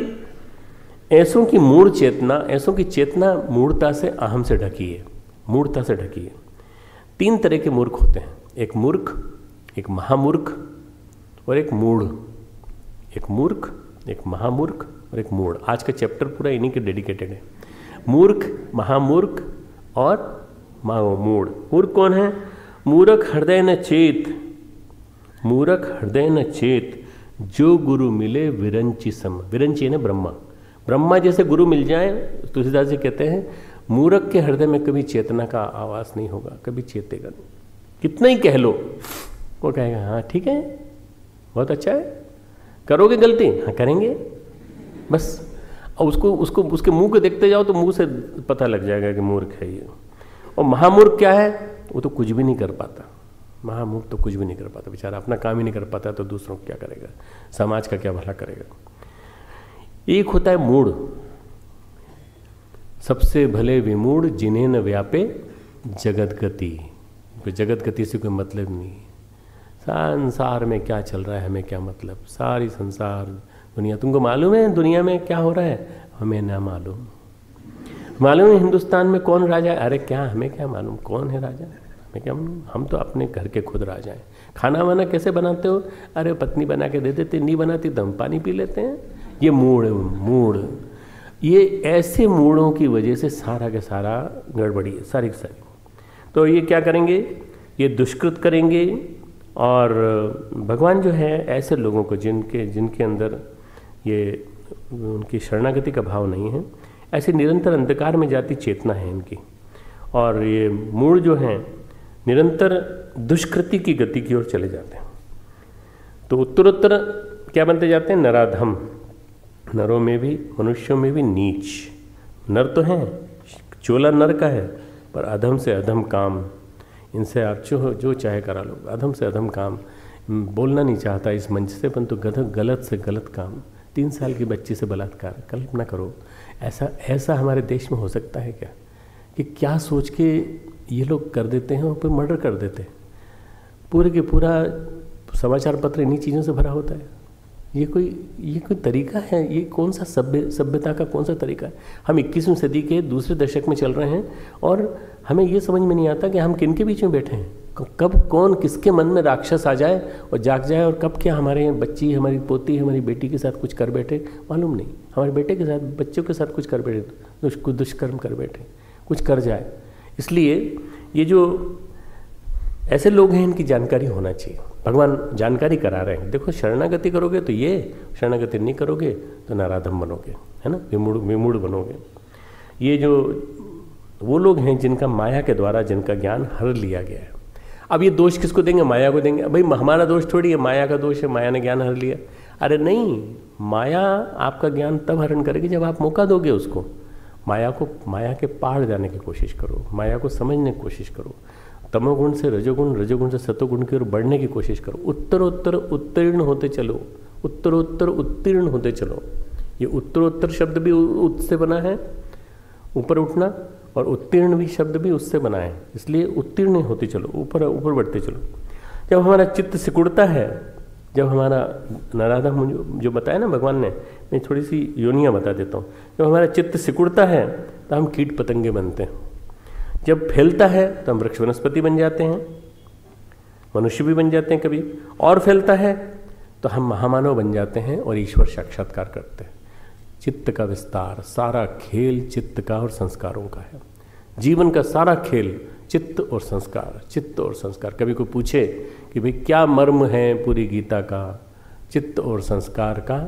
[SPEAKER 3] ऐसों की मूढ़ चेतना, ऐसों की चेतना मूढ़ता से अहम से ढकी है, मूढ़ता से ढकी है। 3 तरह के मूर्ख होते हैं, एक मूर्ख, एक महामूर्ख और एक मूढ़। एक मूर्ख, एक महामूर्ख और एक मूढ़। आज का चैप्टर पूरा इन्हीं के डेडिकेटेड है, मूर्ख, महामूर्ख और मूढ़। मूर्ख कौन है? मूर्ख हृदय न चेत, मूर्ख हृदय न चेत, जो गुरु मिले विरंची सम। विरंची है ना ब्रह्मा, ब्रह्मा जैसे गुरु मिल जाए। तुलसीदास जी कहते हैं मूर्ख के हृदय में कभी चेतना का आवास नहीं होगा, कभी चेतेगा नहीं। कितना ही कह लो वो कहेगा हाँ ठीक है, बहुत अच्छा है, करोगे गलती, हाँ करेंगे, बस। और उसको उसके मुंह को देखते जाओ तो मुंह से पता लग जाएगा कि मूर्ख है ये। और महामूर्ख क्या है? वो तो कुछ भी नहीं कर पाता। महामूर्ख तो कुछ भी नहीं कर पाता बेचारा, अपना काम ही नहीं कर पाता तो दूसरों को क्या करेगा, समाज का क्या भला करेगा। एक होता है मूढ़, सबसे भले विमूढ़ जिन्हें न व्यापे जगत गति। जगत गति से कोई मतलब नहीं, संसार में क्या चल रहा है हमें क्या मतलब, सारी संसार दुनिया, तुमको मालूम है दुनिया में क्या हो रहा है? हमें ना मालूम। मालूम है हिंदुस्तान में कौन राजा है? अरे क्या हमें क्या मालूम कौन है राजा, हमें क्या मालूम, हम तो अपने घर के खुद राजा हैं। खाना वाना कैसे बनाते हो? अरे पत्नी बना के दे देते, नहीं बनाती तो हम पानी पी लेते हैं। ये मूढ़, ये ऐसे मूढ़ों की वजह से सारा का सारा गड़बड़ी है, सारी की सारी। तो ये क्या करेंगे? ये दुष्कृत करेंगे। और भगवान जो है ऐसे लोगों को जिनके अंदर ये उनकी शरणागति का भाव नहीं है, ऐसे निरंतर अंधकार में जाती चेतना है इनकी। और ये मूढ़ जो हैं निरंतर दुष्कृति की गति की ओर चले जाते हैं। तो उत्तरोत्तर क्या बनते जाते हैं? नराधम, नरों में भी मनुष्यों में भी नीच। नर तो हैं, चोला नर का है, पर अधम से अधम काम, इनसे आप जो चाहे करा लो। अधम से अधम काम, बोलना नहीं चाहता इस मंच से, परंतु गलत से गलत काम। 3 साल की बच्ची से बलात्कार, कल्पना करो ऐसा हमारे देश में हो सकता है क्या? कि क्या सोच के ये लोग कर देते हैं और फिर मर्डर कर देते हैं। पूरे के पूरा समाचार पत्र इन्हीं चीज़ों से भरा होता है। ये कोई तरीका है? ये कौन सा सभ्यता का कौन सा तरीका है? हम 21वीं सदी के दूसरे दशक में चल रहे हैं और हमें ये समझ में नहीं आता कि हम किन के बीच में बैठे हैं। कब कौन किसके मन में राक्षस आ जाए और जाग जाए, और कब क्या हमारे बच्ची, हमारी पोती, हमारी बेटी के साथ कुछ कर बैठे, मालूम नहीं। हमारे बेटे के साथ, बच्चों के साथ कुछ कर बैठे, दुष्कर्म कर बैठे, कुछ कर जाए। इसलिए ये जो ऐसे लोग हैं इनकी जानकारी होना चाहिए। भगवान जानकारी करा रहे हैं, देखो शरणागति करोगे तो ये, शरणागति नहीं करोगे तो नराधम बनोगे, है ना, विमूढ़ बनोगे। ये जो वो लोग हैं जिनका माया के द्वारा जिनका ज्ञान हर लिया गया है। अब ये दोष किसको देंगे? माया को देंगे। भाई हमारा दोष थोड़ी है, माया का दोष है, माया ने ज्ञान हर लिया। अरे नहीं, माया आपका ज्ञान तब हरण करेगी जब आप मौका दोगे उसको। माया के पार जाने की कोशिश करो, माया को समझने की कोशिश करो, तमोगुण से रजोगुण, रजोगुण से सतोगुण की ओर बढ़ने की कोशिश करो। उत्तरोत्तर उत्तीर्ण होते चलो, उत्तरोत्तर उत्तीर्ण होते चलो। ये उत्तरोत्तर शब्द भी उससे बना है, ऊपर उठना, और उत्तीर्ण भी शब्द भी उससे बना है, इसलिए उत्तीर्ण होते चलो, ऊपर ऊपर बढ़ते चलो। जब हमारा चित्त सिकुड़ता है, जब हमारा नराधम जो बताया ना भगवान ने, मैं थोड़ी सी योनियाँ बता देता हूँ। जब हमारा चित्त सिकुड़ता है तो हम कीट पतंगे बनते हैं। जब फैलता है तो हम वृक्ष वनस्पति बन जाते हैं, मनुष्य भी बन जाते हैं कभी, और फैलता है तो हम महामानव बन जाते हैं और ईश्वर साक्षात्कार करते हैं। चित्त का विस्तार, सारा खेल चित्त का और संस्कारों का है। जीवन का सारा खेल चित्त और संस्कार, चित्त और संस्कार। कभी कोई पूछे कि भाई क्या मर्म है पूरी गीता का? चित्त और संस्कार का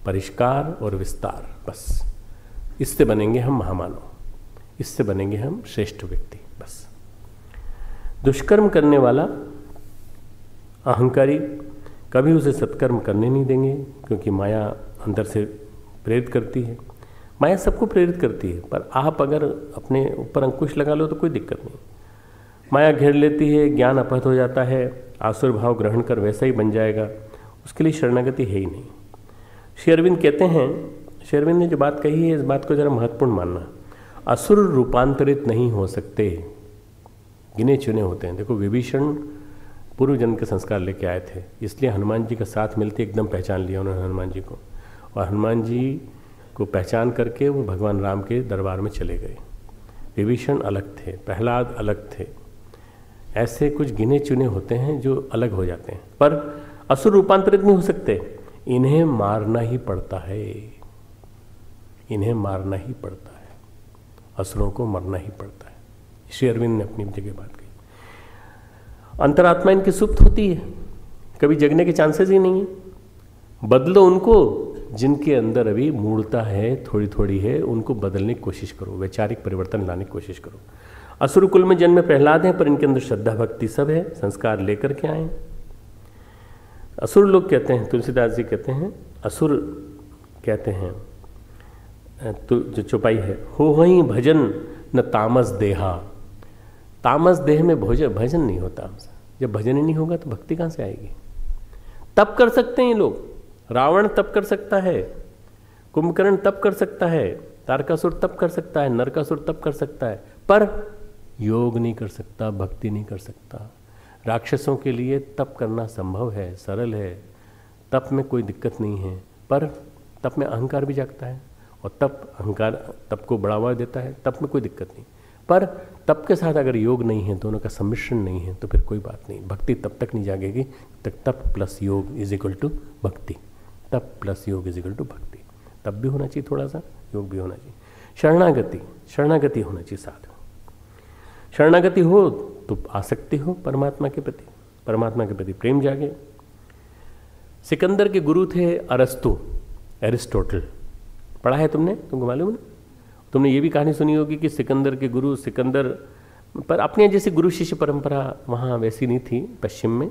[SPEAKER 3] परिष्कार और विस्तार, बस इससे बनेंगे हम महामानव, इससे बनेंगे हम श्रेष्ठ व्यक्ति। बस दुष्कर्म करने वाला अहंकारी कभी उसे सत्कर्म करने नहीं देंगे, क्योंकि माया अंदर से प्रेरित करती है। माया सबको प्रेरित करती है, पर आप अगर अपने ऊपर अंकुश लगा लो तो कोई दिक्कत नहीं। माया घेर लेती है, ज्ञान अपहत हो जाता है, आसुर भाव ग्रहण कर वैसा ही बन जाएगा, उसके लिए शरणागति है ही नहीं। श्री अरविंद कहते हैं, श्री अरविंद ने जो बात कही है इस बात को जरा महत्वपूर्ण मानना। असुर रूपांतरित नहीं हो सकते, गिने चुने होते हैं। देखो विभीषण पूर्व जन्म के संस्कार लेके आए थे, इसलिए हनुमान जी का साथ मिलते एकदम पहचान लिया उन्होंने हनुमान जी को। और हनुमान जी को पहचान करके वो भगवान राम के दरबार में चले गए। विभीषण अलग थे, प्रहलाद अलग थे। ऐसे कुछ गिने चुने होते हैं जो अलग हो जाते हैं, पर असुर रूपांतरित नहीं हो सकते। इन्हें मारना ही पड़ता है, इन्हें मारना ही पड़ता है, असुरों को मरना ही पड़ता है। श्री अरविंद ने अपनी जगह बात कही। अंतरात्मा इनकी सुप्त होती है, कभी जगने के चांसेस ही नहीं है। बदलो उनको जिनके अंदर अभी मूढ़ता है, थोड़ी थोड़ी है, उनको बदलने की कोशिश करो, वैचारिक परिवर्तन लाने की कोशिश करो। असुर कुल में जन्मे प्रहलाद हैं, पर इनके अंदर श्रद्धा भक्ति सब है, संस्कार लेकर के आए। असुर लोग कहते हैं, तुलसीदास जी कहते हैं, असुर कहते हैं तो जो चौपाई है, हो वहीं भजन न तामस देहा। तामस देह में भजन नहीं होता। जब भजन ही नहीं होगा तो भक्ति कहाँ से आएगी? तप कर सकते हैं ये लोग, रावण तप कर सकता है, कुंभकर्ण तप कर सकता है, तारकासुर तप कर सकता है, नरकासुर तप कर सकता है, पर योग नहीं कर सकता, भक्ति नहीं कर सकता। राक्षसों के लिए तप करना संभव है, सरल है, तप में कोई दिक्कत नहीं है, पर तप में अहंकार भी जागता है और तप को बढ़ावा देता है। तप में कोई दिक्कत नहीं, पर तप के साथ अगर योग नहीं है, दोनों का सम्मिश्रण नहीं है, तो फिर कोई बात नहीं। भक्ति तब तक नहीं जागेगी तब तप प्लस योग इज इक्वल टू भक्ति। तप प्लस योग इज इक्वल टू भक्ति। तप भी होना चाहिए, थोड़ा सा योग भी होना चाहिए। शरणागति होना चाहिए साथ में। शरणागति हो तो आसक्ति हो परमात्मा के प्रति, परमात्मा के प्रति प्रेम जागे। सिकंदर के गुरु थे अरस्तु, एरिस्टोटल। पढ़ा है तुमने? तुमको मालूम है? तुमने ये भी कहानी सुनी होगी कि सिकंदर के गुरु, सिकंदर पर अपने जैसे गुरु शिष्य परंपरा वहाँ वैसी नहीं थी। पश्चिम में,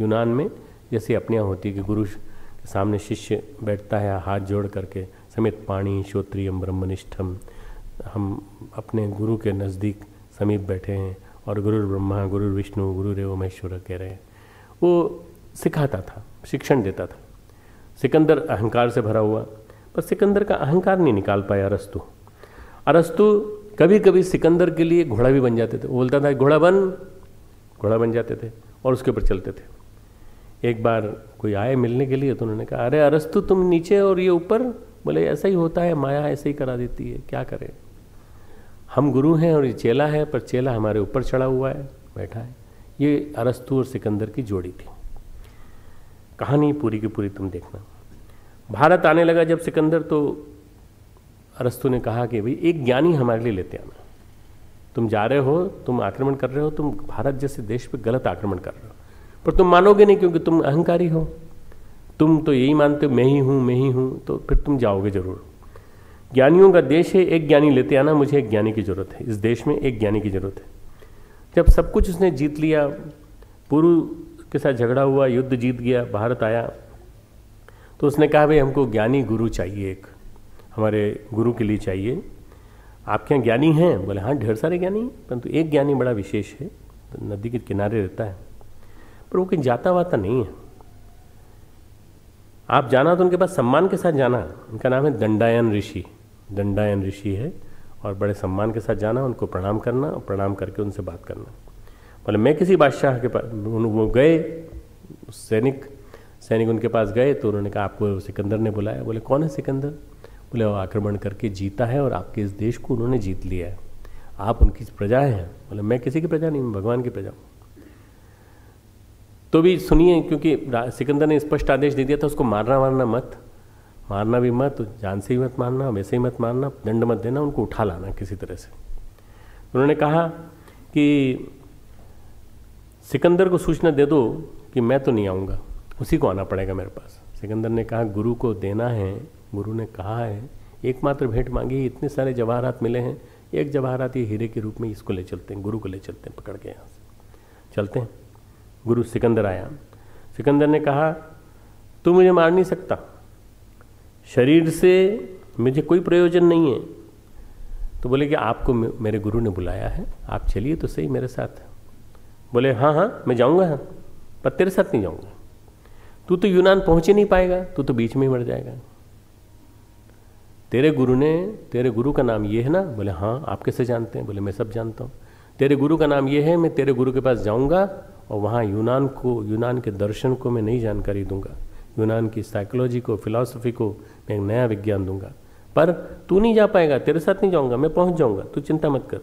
[SPEAKER 3] यूनान में जैसे अपने यहाँ होती है कि गुरु के सामने शिष्य बैठता है हाथ जोड़ करके, समित पाणी श्रोत्रियम ब्रह्मनिष्ठम। हम अपने गुरु के नज़दीक समीप बैठे हैं और गुरु ब्रह्मा गुरु विष्णु गुरुरेव महेश्वर कह रहे हैं। वो सिखाता था, शिक्षण देता था। सिकंदर अहंकार से भरा हुआ, पर सिकंदर का अहंकार नहीं निकाल पाया अरस्तु। कभी कभी सिकंदर के लिए घोड़ा भी बन जाते थे। वो बोलता था घोड़ा बन जाते थे और उसके ऊपर चलते थे। एक बार कोई आए मिलने के लिए तो उन्होंने कहा, अरे अरस्तु तुम नीचे और ये ऊपर। बोले ऐसा ही होता है, माया ऐसे ही करा देती है, क्या करें। हम गुरु हैं और ये चेला है, पर चेला हमारे ऊपर चढ़ा हुआ है, बैठा है। ये अरस्तु और सिकंदर की जोड़ी थी। कहानी पूरी की पूरी तुम देखना। भारत आने लगा जब सिकंदर, तो अरस्तु ने कहा कि भाई एक ज्ञानी हमारे लिए लेते आना। तुम जा रहे हो, तुम आक्रमण कर रहे हो, तुम भारत जैसे देश पे गलत आक्रमण कर रहे हो, पर तुम मानोगे नहीं क्योंकि तुम अहंकारी हो। तुम तो यही मानते हो मैं ही हूँ, तो फिर तुम जाओगे जरूर। ज्ञानियों का देश है, एक ज्ञानी लेते आना, मुझे एक ज्ञानी की जरूरत है। इस देश में एक ज्ञानी की जरूरत है। जब सब कुछ उसने जीत लिया, पुरु के साथ झगड़ा हुआ, युद्ध जीत गया, भारत आया, तो उसने कहा भाई हमको ज्ञानी गुरु चाहिए, एक हमारे गुरु के लिए चाहिए। आपके यहाँ ज्ञानी हैं? बोले हाँ ढेर सारे ज्ञानी हैं, परंतु एक ज्ञानी बड़ा विशेष है, तो नदी के किनारे रहता है, पर वो कहीं जाता वाता नहीं है। आप जाना तो उनके पास सम्मान के साथ जाना। उनका नाम है दंडायन ऋषि। दंडायन ऋषि है और बड़े सम्मान के साथ जाना, उनको प्रणाम करना और प्रणाम करके उनसे बात करना। बोले मैं किसी बादशाह के पास, वो गए सैनिक उनके पास गए, तो उन्होंने कहा आपको सिकंदर ने बुलाया। बोले कौन है सिकंदर? बोले वो आक्रमण करके जीता है और आपके इस देश को उन्होंने जीत लिया है, आप उनकी प्रजा हैं। बोले मैं किसी की प्रजा नहीं हूँ, भगवान की प्रजा हूँ। तो भी सुनिए, क्योंकि सिकंदर ने स्पष्ट आदेश दे दिया था उसको मारना भी मत, जान से ही मत मारना, वैसे ही मत मारना, दंड मत देना, उनको उठा लाना किसी तरह से। उन्होंने कहा कि सिकंदर को सूचना दे दो कि मैं तो नहीं आऊँगा, उसी को आना पड़ेगा मेरे पास। सिकंदर ने कहा गुरु को देना है, गुरु ने कहा है, एकमात्र भेंट मांगी, इतने सारे जवाहरात मिले हैं, एक जवाहरात ये हीरे के रूप में इसको ले चलते हैं, गुरु को ले चलते हैं, पकड़ के यहाँ से चलते हैं। गुरु सिकंदर आया। सिकंदर ने कहा तू मुझे मार नहीं सकता, शरीर से मुझे कोई प्रयोजन नहीं है। तो बोले कि आपको मेरे गुरु ने बुलाया है, आप चलिए तो सही मेरे साथ। बोले हाँ मैं जाऊँगा, पर तेरे साथ नहीं जाऊँगा, तू तो यूनान पहुँच ही नहीं पाएगा, तू तो बीच में ही मर जाएगा। तेरे गुरु का नाम ये है ना? बोले हाँ। आप कैसे जानते हैं? बोले मैं सब जानता हूँ। तेरे गुरु का नाम ये है, मैं तेरे गुरु के पास जाऊँगा और वहाँ यूनान के दर्शन को मैं नई जानकारी दूंगा, यूनान की साइकोलॉजी को, फिलॉसफी को मैं एक नया विज्ञान दूंगा, पर तू नहीं जा पाएगा, तेरे साथ नहीं जाऊंगा, मैं पहुंच जाऊंगा, तू चिंता मत कर,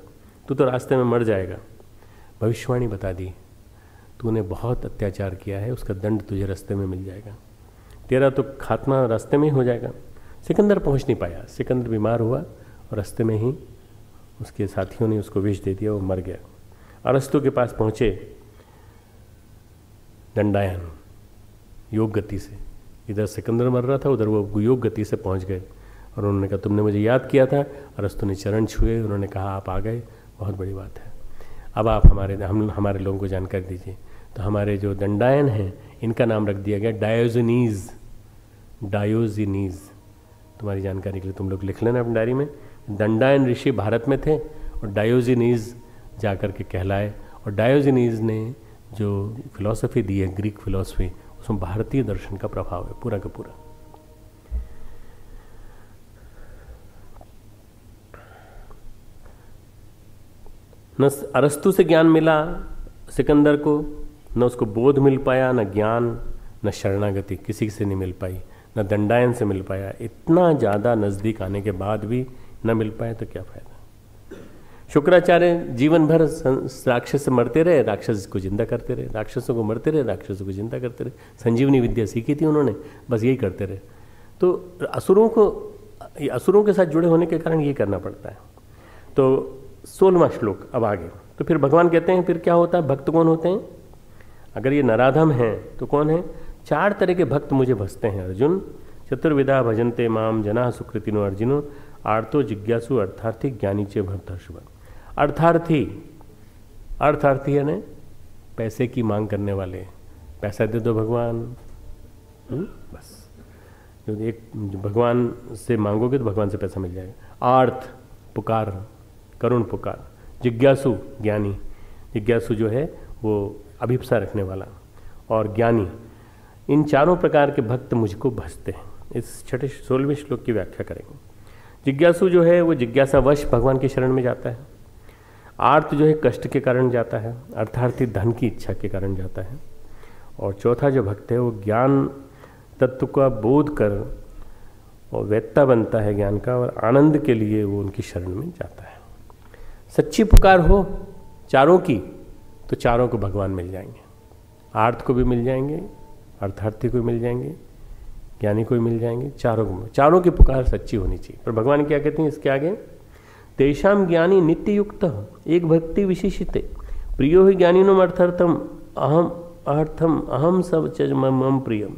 [SPEAKER 3] तू तो रास्ते में मर जाएगा। भविष्यवाणी बता दी, तूने बहुत अत्याचार किया है, उसका दंड तुझे रास्ते में मिल जाएगा, तेरा तो खात्मा रास्ते में ही हो जाएगा। सिकंदर पहुंच नहीं पाया, सिकंदर बीमार हुआ और रास्ते में ही उसके साथियों ने उसको विष दे दिया, वो मर गया। अरस्तु के पास पहुंचे दंडायन योग गति से, इधर सिकंदर मर रहा था, उधर वो योग गति से पहुंच गए और उन्होंने कहा तुमने मुझे याद किया था। अरस्तु ने चरण छुए, उन्होंने कहा आप आ गए, बहुत बड़ी बात है, अब आप हमारे लोगों को जानकारी दीजिए। तो हमारे जो दंडायन हैं इनका नाम रख दिया गया डायोजनीज। डायोजनीज तुम्हारी जानकारी के लिए तुम लोग लिख लेना अपनी डायरी में। दंडायन ऋषि भारत में थे और डायोजनीज जाकर के कहलाए, और डायोजनीज ने जो फिलॉसफी दी है ग्रीक फिलॉसफी, उसमें भारतीय दर्शन का प्रभाव है पूरा का पूरा। न अरस्तु से ज्ञान मिला सिकंदर को, न उसको बोध मिल पाया, न ज्ञान, न शरणागति किसी से नहीं मिल पाई, न दंडायन से मिल पाया। इतना ज़्यादा नज़दीक आने के बाद भी न मिल पाए तो क्या फ़ायदा। शुक्राचार्य जीवन भर राक्षस से मरते रहे, राक्षस को जिंदा करते रहे, राक्षसों को मरते रहे, राक्षसों को जिंदा करते रहे। संजीवनी विद्या सीखी थी उन्होंने, बस यही करते रहे। तो असुरों के साथ जुड़े होने के कारण ये करना पड़ता है। तो 16वां श्लोक अब आगे। तो फिर भगवान कहते हैं फिर क्या होता है, भक्त कौन होते हैं? अगर ये नराधम हैं तो कौन है? 4 तरह के भक्त मुझे भजते हैं अर्जुन। चतुर्विधा भजन्ते माम जना सुकृतिनो अर्जुनो आर्तो जिज्ञासु अर्थार्थी ज्ञानी चे भक्तर्षभ। अर्थार्थी यानी पैसे की मांग करने वाले, पैसा दे दो भगवान, बस जो एक भगवान से मांगोगे तो भगवान से पैसा मिल जाएगा। आर्थ पुकार, करुण पुकार। जिज्ञासु ज्ञानी, जिज्ञासु जो है वो अभिप्सा रखने वाला, और ज्ञानी। इन चारों प्रकार के भक्त मुझको भजते हैं। इस 16वें श्लोक की व्याख्या करेंगे। जिज्ञासु जो है वो जिज्ञासावश भगवान की शरण में जाता है। आर्त जो है कष्ट के कारण जाता है, अर्थार्थी धन की इच्छा के कारण जाता है। और चौथा जो भक्त है वो ज्ञान तत्व का बोध कर और वेत्ता बनता है ज्ञान का, और आनंद के लिए वो उनकी शरण में जाता है। सच्ची पुकार हो चारों की तो चारों को भगवान मिल जाएंगे। आर्त को भी मिल जाएंगे, अर्थार्थी को भी मिल जाएंगे, ज्ञानी को भी मिल जाएंगे, चारों की पुकार सच्ची होनी चाहिए। पर भगवान क्या कहते हैं इसके आगे? तेषाम ज्ञानी नित्य युक्त एक भक्ति विशेषित प्रियो ही ज्ञानीनम अर्थर्थम अहम सब च मम प्रियम।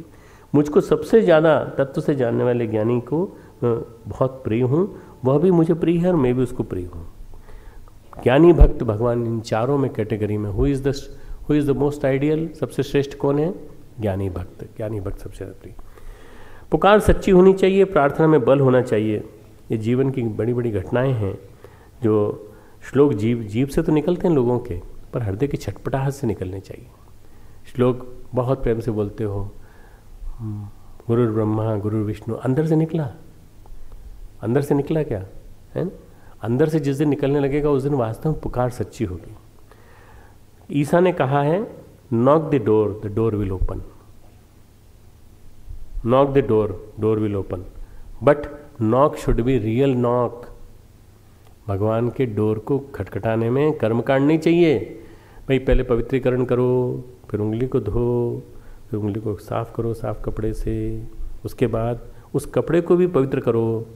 [SPEAKER 3] मुझको सबसे ज़्यादा तत्व से जानने वाले ज्ञानी को बहुत प्रिय हूँ, वह भी मुझे प्रिय है और मैं भी उसको प्रिय हूँ। ज्ञानी भक्त भगवान इन चारों में कैटेगरी में who is the most ideal, सबसे श्रेष्ठ कौन है? ज्ञानी भक्त। ज्ञानी भक्त सबसे प्रिय। पुकार सच्ची होनी चाहिए, प्रार्थना में बल होना चाहिए। ये जीवन की बड़ी बड़ी घटनाएं हैं जो श्लोक जीव से तो निकलते हैं लोगों के, पर हृदय की छटपटाहट से निकलने चाहिए। श्लोक बहुत प्रेम से बोलते हो, गुरु ब्रह्मा गुरु विष्णु, अंदर से निकला, अंदर से निकला क्या है ना? अंदर से जिस दिन निकलने लगेगा उस दिन वास्तव में पुकार सच्ची होगी। ईसा ने कहा है knock the door will open. Knock the door will open, but knock should be real knock. भगवान के डोर को खटखटाने में कर्मकांड नहीं चाहिए। भाई पहले पवित्रीकरण करो, फिर उंगली को धो, फिर उंगली को साफ करो साफ कपड़े से, उसके बाद उस कपड़े को भी पवित्र करो।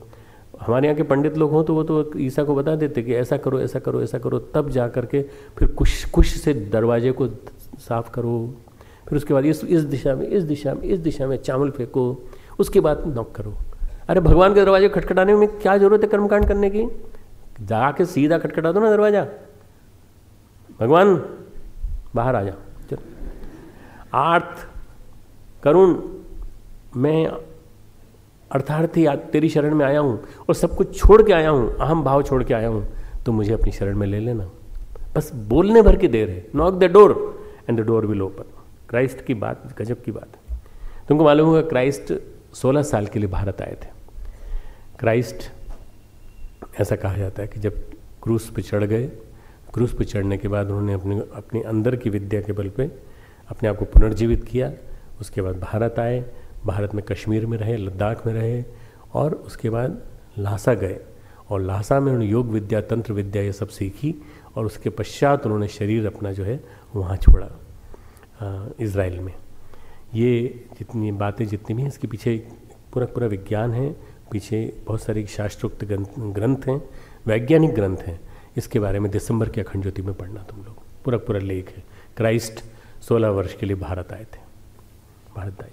[SPEAKER 3] हमारे यहाँ के पंडित लोग हों तो वो तो ईसा को बता देते कि ऐसा करो ऐसा करो ऐसा करो, तब जा कर के फिर कुछ से दरवाजे को साफ करो, फिर उसके बाद इस दिशा में इस दिशा में इस दिशा में चावल फेंको, उसके बाद नॉक करो। अरे भगवान के दरवाजे खटखटाने में क्या जरूरत है कर्मकांड करने की? जाके सीधा खटखटा दो ना दरवाजा, भगवान बाहर आ जाओ। चलो आर्थ करुण, मैं अर्थार्थी तेरी शरण में आया हूँ और सब कुछ छोड़ के आया हूँ, अहम भाव छोड़ के आया हूँ, तो मुझे अपनी शरण में ले लेना। बस बोलने भर की देर है। Knock the door and the door will open. Christ की बात गजब की बात है। तुमको मालूम होगा क्राइस्ट 16 साल के लिए भारत आए थे। क्राइस्ट ऐसा कहा जाता है कि जब क्रूस पे चढ़ गए, क्रूस पे चढ़ने के बाद उन्होंने अपने अंदर की विद्या के बल पे अपने आप को पुनर्जीवित किया। उसके बाद भारत आए, भारत में कश्मीर में रहे, लद्दाख में रहे, और उसके बाद ल्हासा गए और ल्हासा में उन्होंने योग विद्या, तंत्र विद्या ये सब सीखी और उसके पश्चात उन्होंने शरीर अपना जो है वहाँ छोड़ा इज़राइल में। ये जितनी बातें जितनी भी हैं इसके पीछे पूरा विज्ञान है, पीछे बहुत सारे शास्त्रोक्त ग्रंथ हैं, वैज्ञानिक ग्रंथ हैं। इसके बारे में दिसंबर के अखंड ज्योति में पढ़ना तुम लोग, पूरा लेख है। क्राइस्ट 16 वर्ष के लिए भारत आए थे, भारत आए।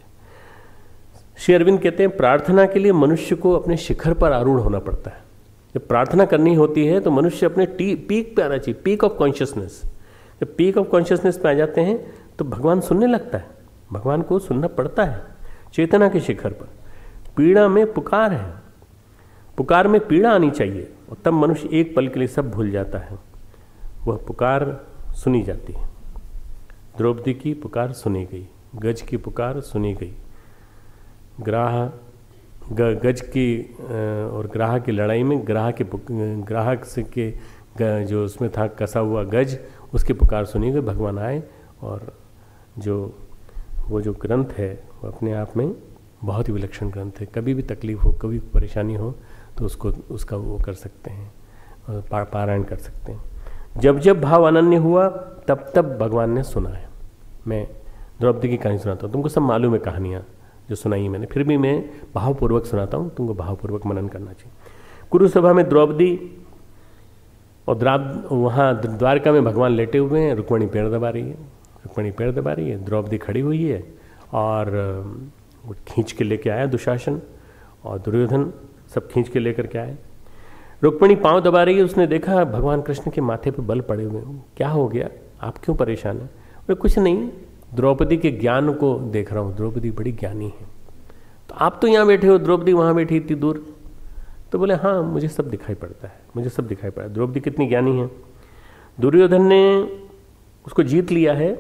[SPEAKER 3] श्री अरविंद कहते हैं प्रार्थना के लिए मनुष्य को अपने शिखर पर आरूढ़ होना पड़ता है। जब प्रार्थना करनी होती है तो मनुष्य अपने पीक पे आना चाहिए, पीक ऑफ कॉन्शियसनेस। जब पीक ऑफ कॉन्शियसनेस पे आ जाते हैं तो भगवान सुनने लगता है, भगवान को सुनना पड़ता है। चेतना के शिखर पर पीड़ा में पुकार है, पुकार में पीड़ा आनी चाहिए और तब मनुष्य एक पल के लिए सब भूल जाता है। वह पुकार सुनी जाती है। द्रौपदी की पुकार सुनी गई, गज की पुकार सुनी गई, गज की और ग्राह की लड़ाई में ग्राहक से के जो उसमें था कसा हुआ गज, उसकी पुकार सुनी गई। भगवान आए और वो जो ग्रंथ है वो अपने आप में बहुत ही विलक्षण ग्रंथ है। कभी भी तकलीफ हो, कभी परेशानी हो तो उसका वो कर सकते हैं, पारायण कर सकते हैं। जब जब भाव अनन्य हुआ तब तब भगवान ने सुना है। मैं द्रौपदी की कहानी सुनाता हूँ, तुमको सब मालूम है कहानियाँ जो सुनाई मैंने, फिर भी मैं भावपूर्वक सुनाता हूँ, तुमको भावपूर्वक मनन करना चाहिए। कुरुसभा में द्रौपदी और वहाँ द्वारका में भगवान लेटे हुए हैं, रुक्मणी पैर दबा रही है, रुक्मणी पैर दबा रही है, द्रौपदी खड़ी हुई है और वो खींच के लेके आया दुशासन और दुर्योधन सब खींच के लेकर के आए। रुक्मणी पांव दबा रही है, उसने देखा भगवान कृष्ण के माथे पे बल पड़े हुए हैं, क्या हो गया, आप क्यों परेशान हैं? बोले कुछ नहीं, द्रौपदी के ज्ञान को देख रहा हूँ, द्रौपदी बड़ी ज्ञानी है। तो आप तो यहाँ बैठे हो, द्रौपदी वहाँ बैठी इतनी दूर। तो बोले हाँ मुझे सब दिखाई पड़ता है, मुझे सब दिखाई पड़ा, द्रौपदी कितनी ज्ञानी है। दुर्योधन ने उसको जीत लिया है,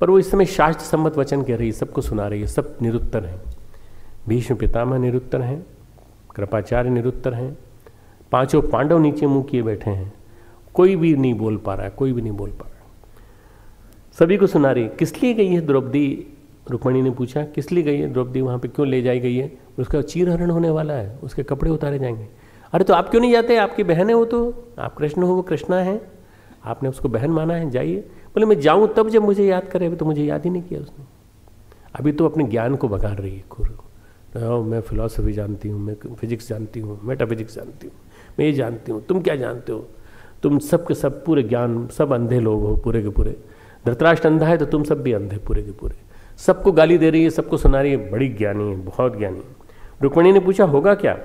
[SPEAKER 3] पर वो इस समय शास्त्र सम्मत वचन कह रही है, सबको सुना रही है, सब निरुत्तर हैं। भीष्म पितामह निरुत्तर हैं, कृपाचार्य निरुत्तर हैं, पांचों पांडव नीचे मुंह किए बैठे हैं, कोई भी नहीं बोल पा रहा है, कोई भी नहीं बोल पा रहा है, सभी को सुना रही। किस लिए गई है द्रौपदी? रुक्मणी ने पूछा किस लिए गई है द्रौपदी, वहाँ पे क्यों ले जाई गई है? उसका चीरहरण होने वाला है, उसके कपड़े उतारे जाएंगे। अरे तो आप क्यों नहीं जाते, आपकी बहन है वो, तो आप कृष्ण हो वो कृष्णा है, आपने उसको बहन माना है, जाइए। बोले मैं जाऊँ तब जब मुझे याद करे, अभी तो मुझे याद ही नहीं किया उसने, अभी तो अपने ज्ञान को बघार रही है खुद। मैं फिलॉसफी जानती हूँ, मैं फिजिक्स जानती हूँ, मेटाफिजिक्स जानती हूँ, मैं ये जानती हूँ, तुम क्या जानते हो, तुम सब के सब पूरे ज्ञान, सब अंधे लोग हो पूरे के पूरे। धृतराष्ट्र अंधा है तो तुम सब भी अंधे पूरे के पूरे। सबको गाली दे रही है, सबको सुना रही है, बड़ी ज्ञानी है, बहुत ज्ञानी है। रुक्मणी ने पूछा होगा क्या,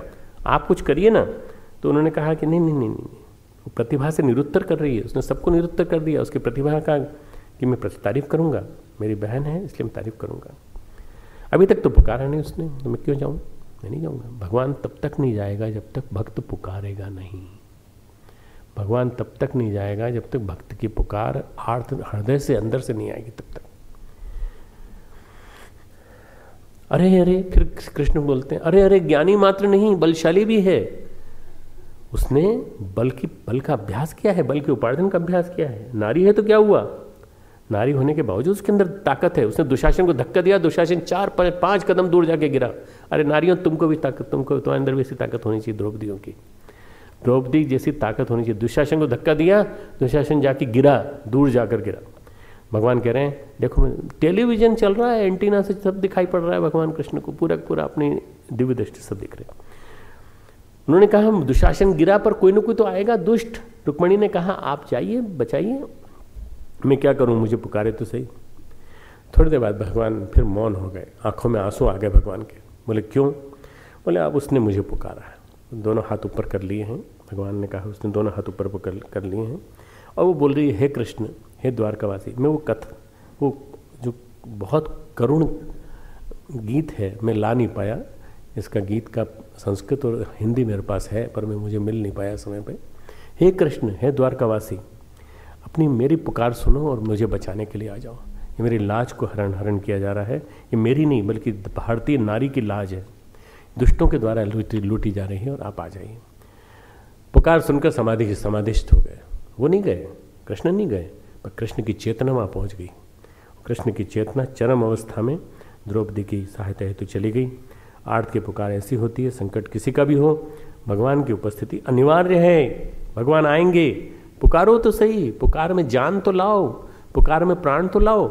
[SPEAKER 3] आप कुछ करिए ना। तो उन्होंने कहा कि नहीं नहीं नहीं नहीं, वो प्रतिभा से निरुत्तर कर रही है, उसने सबको निरुत्तर कर दिया। उसकी प्रतिभा का कि मैं तारीफ करूँगा, मेरी बहन है इसलिए मैं तारीफ करूँगा। अभी तक तो पुकारा नहीं उसने, तो मैं क्यों जाऊँ, मैं नहीं जाऊँगा। भगवान तब तक नहीं जाएगा जब तक भक्त पुकारेगा नहीं, भगवान तब तक नहीं जाएगा जब तक भक्त की पुकार हृदय से अंदर से नहीं आएगी, तब तक। अरे अरे, फिर कृष्ण बोलते हैं अरे अरे, ज्ञानी मात्र नहीं बलशाली भी है, उसने बल का अभ्यास किया है, बल के उपार्जन का अभ्यास किया है। नारी है तो क्या हुआ, नारी होने के बावजूद उसके अंदर ताकत है। उसने दुशासन को धक्का दिया, दुशासन 4-5 कदम दूर जाके गिरा। अरे नारियों, तुमको भी ताकत, तुमको तुम्हारे अंदर भी ऐसी ताकत होनी चाहिए द्रौपदियों की, द्रौपदी जैसी ताकत होनी चाहिए। दुशासन को धक्का दिया, दुशासन जाके गिरा, दूर जाकर गिरा। भगवान कह रहे हैं देखो टेलीविजन चल रहा है, एंटीना से सब दिखाई पड़ रहा है भगवान कृष्ण को, पूरा अपनी दिव्य दृष्टि सब दिख रहे हैं। उन्होंने कहा दुशासन गिरा पर कोई ना कोई तो आएगा दुष्ट। रुक्मणी ने कहा आप जाइए, बचाइए, मैं क्या करूं, मुझे पुकारे तो सही। थोड़ी देर बाद भगवान फिर मौन हो गए, आंखों में आंसू आ गए भगवान के। बोले क्यों? बोले अब उसने मुझे पुकारा है। दोनों हाथ ऊपर कर लिए हैं, भगवान ने कहा उसने दोनों हाथ ऊपर कर लिए हैं, और वो बोल रही है हे कृष्ण, हे द्वारकावासी। मैं वो जो बहुत करुण गीत है मैं ला नहीं पाया, इसका गीत का संस्कृत और हिंदी मेरे पास है पर मुझे मिल नहीं पाया समय पे। हे कृष्ण, हे द्वारकावासी, अपनी मेरी पुकार सुनो और मुझे बचाने के लिए आ जाओ। ये मेरी लाज को हरण किया जा रहा है, ये मेरी नहीं बल्कि भारतीय नारी की लाज है, दुष्टों के द्वारा लूटी जा रही है, और आप आ जाइए। पुकार सुनकर समाधिस्थ हो गए। वो नहीं गए, कृष्ण नहीं गए, पर कृष्ण की चेतना वहाँ पहुँच गई। कृष्ण की चेतना चरम अवस्था में द्रौपदी की सहायता हेतु चली गई। आर्त की पुकार ऐसी होती है, संकट किसी का भी हो, भगवान की उपस्थिति अनिवार्य है। भगवान आएंगे, पुकारो तो सही, पुकार में जान तो लाओ, पुकार में प्राण तो लाओ।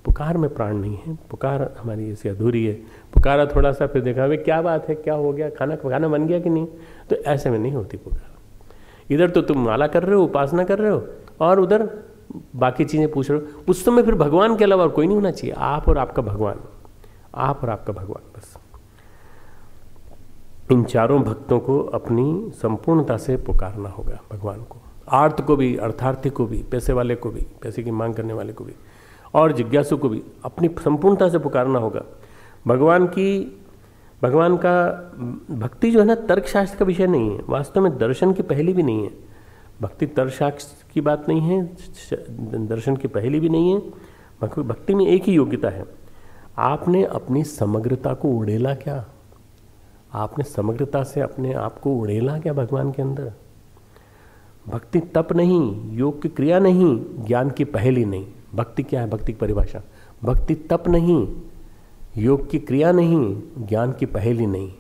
[SPEAKER 3] पुकार में प्राण नहीं है, पुकार हमारी ऐसी अधूरी है। पुकारा थोड़ा सा, फिर देखा भाई क्या बात है, क्या हो गया, खाना बन गया कि नहीं, तो ऐसे में नहीं होती पुकार। इधर तो तुम माला कर रहे हो, उपासना कर रहे हो, और उधर बाकी चीज़ें पूछ रहे हो। उस समय फिर भगवान के अलावा और कोई नहीं होना चाहिए, आप और आपका भगवान, आप और आपका भगवान, बस। इन चारों भक्तों को अपनी संपूर्णता से पुकारना होगा भगवान को, आर्त को भी, अर्थार्थी को भी, पैसे वाले को भी, पैसे की मांग करने वाले को भी, और जिज्ञासु को भी अपनी संपूर्णता से पुकारना होगा। भगवान का भक्ति जो है ना, तर्कशास्त्र का विषय नहीं है, वास्तव में दर्शन की पहली भी नहीं है। भक्ति तर्कशास्त्र की बात नहीं है, दर्शन की पहली भी नहीं है। भक्ति में एक ही योग्यता है, आपने अपनी समग्रता को उड़ेला क्या, आपने समग्रता से अपने आप को उड़ेला क्या भगवान के अंदर। भक्ति तप नहीं, योग की क्रिया नहीं, ज्ञान की पहली नहीं। भक्ति क्या है, भक्ति की परिभाषा, भक्ति तप नहीं, योग की क्रिया नहीं, ज्ञान की पहली नहीं।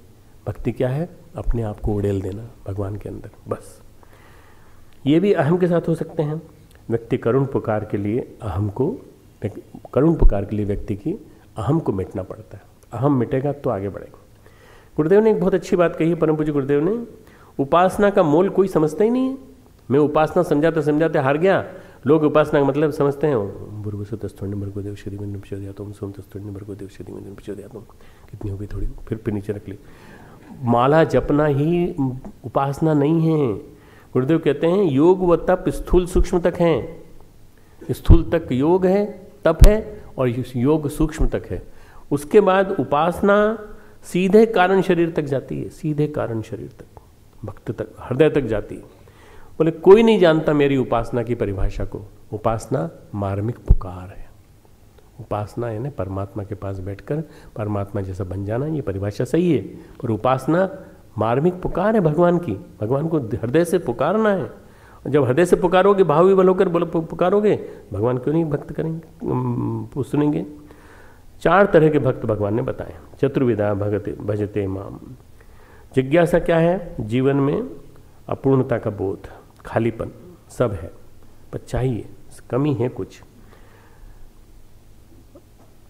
[SPEAKER 3] भक्ति क्या है, अपने आप को उड़ेल देना भगवान के अंदर, बस। ये भी अहम के साथ हो सकते हैं। व्यक्ति करुण पुकार के लिए व्यक्ति की अहम को मिटना पड़ता है। अहम मिटेगा तो आगे बढ़ेगा। गुरुदेव ने एक बहुत अच्छी बात कही है, परम पूज्य गुरुदेव ने, उपासना का मोल कोई समझता ही नहीं है। मैं उपासना समझाते समझाते हार गया। लोग उपासना का मतलब समझते हैं, कितनी हो गई, थोड़ी, फिर नीचे रख ली। माला जपना ही उपासना नहीं है। गुरुदेव कहते हैं योग व तप स्थूल सूक्ष्म तक हैं। स्थूल तक योग है, तप है, और योग सूक्ष्म तक है। उसके बाद उपासना सीधे कारण शरीर तक जाती है, सीधे कारण शरीर तक, भक्त तक, हृदय तक जाती है। बोले कोई नहीं जानता मेरी उपासना की परिभाषा को। उपासना मार्मिक पुकार है। उपासना है ना, परमात्मा के पास बैठकर परमात्मा जैसा बन जाना, ये परिभाषा सही है, पर उपासना मार्मिक पुकार है भगवान की। भगवान को हृदय से पुकारना है। जब हृदय से पुकारोगे, भाव विवल होकर पुकारोगे, भगवान क्यों नहीं भक्त करेंगे, सुनेंगे। 4 तरह के भक्त भगवान ने बताए। चतुर्विधा भजते माम। जिज्ञासा क्या है, जीवन में अपूर्णता का बोध, खालीपन सब है, पर चाहिए, कमी है कुछ।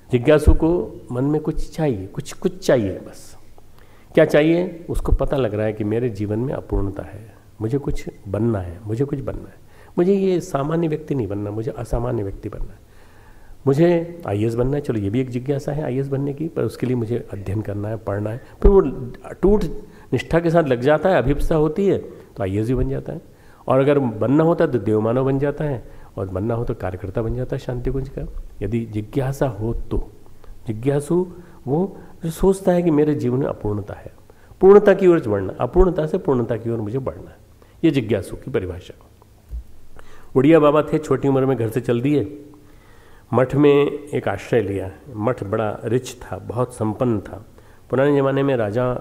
[SPEAKER 3] जिज्ञासु को मन में कुछ चाहिए, कुछ चाहिए, बस। क्या चाहिए, उसको पता लग रहा है कि मेरे जीवन में अपूर्णता है, मुझे कुछ बनना है, मुझे कुछ बनना है। मुझे ये सामान्य व्यक्ति नहीं बनना, मुझे असामान्य व्यक्ति बनना है। मुझे आईएएस बनना है, चलो ये भी एक जिज्ञासा है आईएएस बनने की, पर उसके लिए मुझे अध्ययन करना है, पढ़ना है। फिर वो टूट निष्ठा के साथ लग जाता है, अभिप्सा होती है तो आईएएस भी बन जाता है। और अगर बनना होता है तो देवमानव बन जाता है, और बनना हो तो कार्यकर्ता बन जाता है शांति कुंज का। यदि जिज्ञासा हो तो जिज्ञासु वो जो सोचता है कि मेरे जीवन में अपूर्णता है, पूर्णता की ओर बढ़ना, अपूर्णता से पूर्णता की ओर मुझे बढ़ना है, ये जिज्ञासु की परिभाषा। उड़िया बाबा थे, छोटी उम्र में घर से चल दिए, मठ में एक आश्रय लिया। मठ बड़ा रिच था, बहुत संपन्न था। पुराने ज़माने में राजा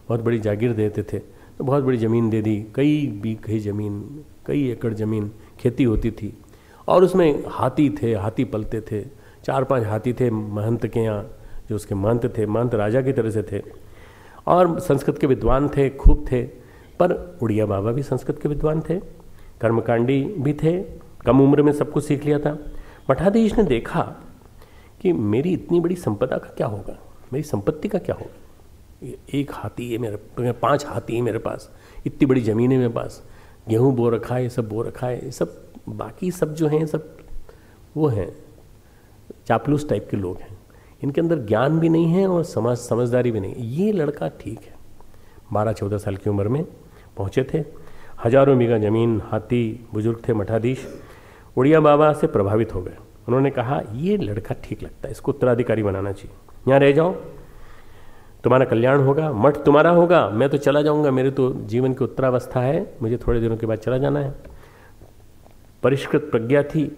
[SPEAKER 3] बहुत बड़ी जागीर देते थे, तो बहुत बड़ी ज़मीन दे दी, कई बीघे ज़मीन, कई एकड़ ज़मीन खेती होती थी। और उसमें हाथी थे, हाथी पलते थे, 4-5 हाथी थे महंत के यहाँ, जो उसके महंत थे, महंत राजा की तरह से थे। और संस्कृत के विद्वान थे, खूब थे। पर उड़िया बाबा भी संस्कृत के विद्वान थे, कर्मकांडी भी थे, कम उम्र में सब कुछ सीख लिया था। मठाधीश ने देखा कि मेरी इतनी बड़ी संपदा का क्या होगा, मेरी संपत्ति का क्या होगा। 1 हाथी है मेरे, 5 हाथी है मेरे पास, इतनी बड़ी ज़मीन है मेरे पास, गेहूँ बो रखा है, ये सब बो रखा है, ये सब बाकी सब जो हैं सब वो हैं चापलूस टाइप के लोग हैं, इनके अंदर ज्ञान भी नहीं है और समझदारी भी नहीं। ये लड़का ठीक है, 12-14 साल की उम्र में पहुँचे थे, हजारों बीघा ज़मीन, हाथी, बुजुर्ग थे मठाधीश। उड़िया बाबा से प्रभावित हो गए। उन्होंने कहा ये लड़का ठीक लगता है, इसको उत्तराधिकारी बनाना चाहिए, यहाँ रह जाओ, तुम्हारा कल्याण होगा, मठ तुम्हारा होगा, मैं तो चला जाऊँगा, मेरे तो जीवन की उत्तरावस्था है, मुझे थोड़े दिनों के बाद चला जाना है। परिष्कृत प्रज्ञा थी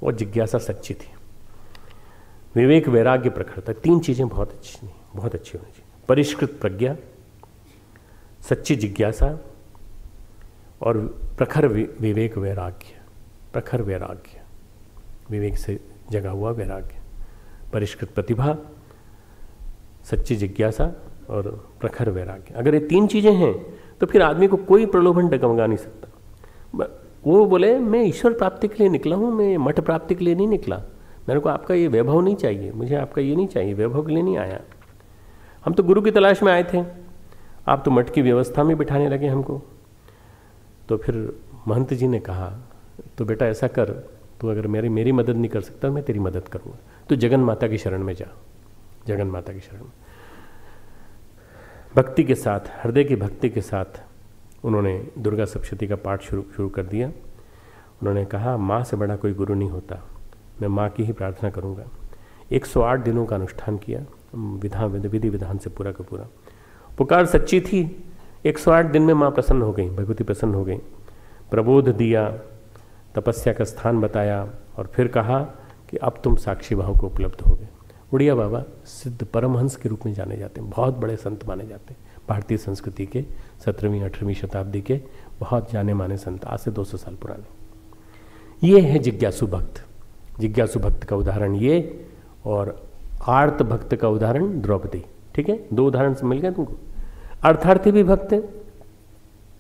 [SPEAKER 3] और जिज्ञासा सच्ची थी, विवेक वैराग्य प्रखर था। 3 चीज़ें बहुत अच्छी होनी चाहिए, परिष्कृत प्रज्ञा, सच्ची जिज्ञासा और प्रखर विवेक वैराग्य। प्रखर वैराग्य, विवेक से जगा हुआ वैराग्य, परिष्कृत प्रतिभा, सच्ची जिज्ञासा और प्रखर वैराग्य। अगर ये 3 चीज़ें हैं तो फिर आदमी को कोई प्रलोभन डगमगा नहीं सकता। वो बोले मैं ईश्वर प्राप्ति के लिए निकला हूँ, मैं मठ प्राप्ति के लिए नहीं निकला, मेरे को आपका ये वैभव नहीं चाहिए, मुझे आपका ये नहीं चाहिए, वैभव के लिए नहीं आया। हम तो गुरु की तलाश में आए थे, आप तो मठ की व्यवस्था में बिठाने लगे हमको। तो फिर महंत जी ने कहा तो बेटा ऐसा कर, तू अगर मेरी मदद नहीं कर सकता मैं तेरी मदद करूँगा, तो जगन माता की शरण में जा, जगन माता की शरण में। भक्ति के साथ, हृदय की भक्ति के साथ उन्होंने दुर्गा सप्तशती का पाठ शुरू कर दिया। उन्होंने कहा माँ से बड़ा कोई गुरु नहीं होता, मैं माँ की ही प्रार्थना करूँगा। 108 दिनों का अनुष्ठान किया, विधि विधान से पूरा का पूरा। पुकार सच्ची थी, 108 दिन में माँ प्रसन्न हो गई, भगवती प्रसन्न हो गई। प्रबोध दिया, तपस्या का स्थान बताया और फिर कहा कि अब तुम साक्षी भाव को उपलब्ध हो गए। उड़िया बाबा सिद्ध परमहंस के रूप में जाने जाते हैं, बहुत बड़े संत माने जाते हैं। भारतीय संस्कृति के 17वीं 18वीं शताब्दी के बहुत जाने माने संत, आज से 200 साल पुराने। ये है जिज्ञासु भक्त। जिज्ञासु भक्त का उदाहरण ये, और आर्त भक्त का उदाहरण द्रौपदी। ठीक है, 2 उदाहरण से मिल गए तुमको। अर्थार्थी भी भक्त है।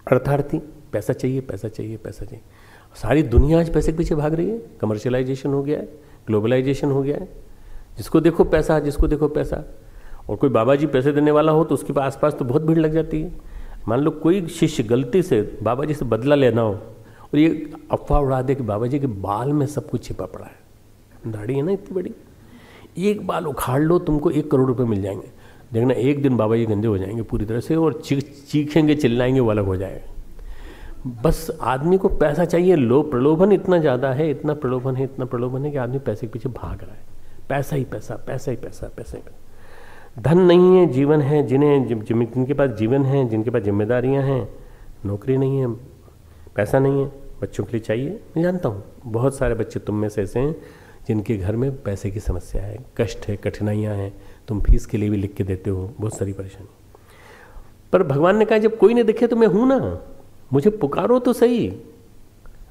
[SPEAKER 3] अर्थार्थी, पैसा चाहिए पैसा चाहिए पैसा चाहिए, सारी दुनिया आज पैसे के पीछे भाग रही है। कमर्शियलाइजेशन हो गया है, ग्लोबलाइजेशन हो गया है, जिसको देखो पैसा, जिसको देखो पैसा। और कोई बाबा जी पैसे देने वाला हो तो उसके आसपास तो बहुत भीड़ लग जाती है। मान लो कोई शिष्य गलती से बाबा जी से बदला लेना हो और ये अफवाह उड़ा दे कि बाबा जी के बाल में सब कुछ छिपा पड़ा है, दाढ़ी है ना इतनी बड़ी, एक बाल उखाड़ लो तुमको 1 करोड़ रुपए मिल जाएंगे। देखना एक दिन बाबा जी गंदे हो जाएंगे पूरी तरह से और चीखेंगे चिल्लाएंगे, वो अलग हो जाएगा। बस आदमी को पैसा चाहिए, प्रलोभन इतना ज़्यादा है, इतना प्रलोभन है, इतना प्रलोभन है कि आदमी पैसे के पीछे भाग रहा है। पैसा ही पैसा, पैसा ही पैसा, पैसा ही पैसा। धन नहीं है, जीवन है। जिनके पास जीवन है, जिनके पास जिम्मेदारियां हैं, नौकरी नहीं है, पैसा नहीं है, बच्चों के लिए चाहिए। मैं जानता हूँ बहुत सारे बच्चे तुम में से ऐसे हैं जिनके घर में पैसे की समस्या है, कष्ट है, कठिनाइयाँ हैं। तुम फीस के लिए भी लिख के देते हो, बहुत सारी परेशानी। पर भगवान ने कहा जब कोई नहीं दिखे तो मैं हूँ ना, मुझे पुकारो तो सही।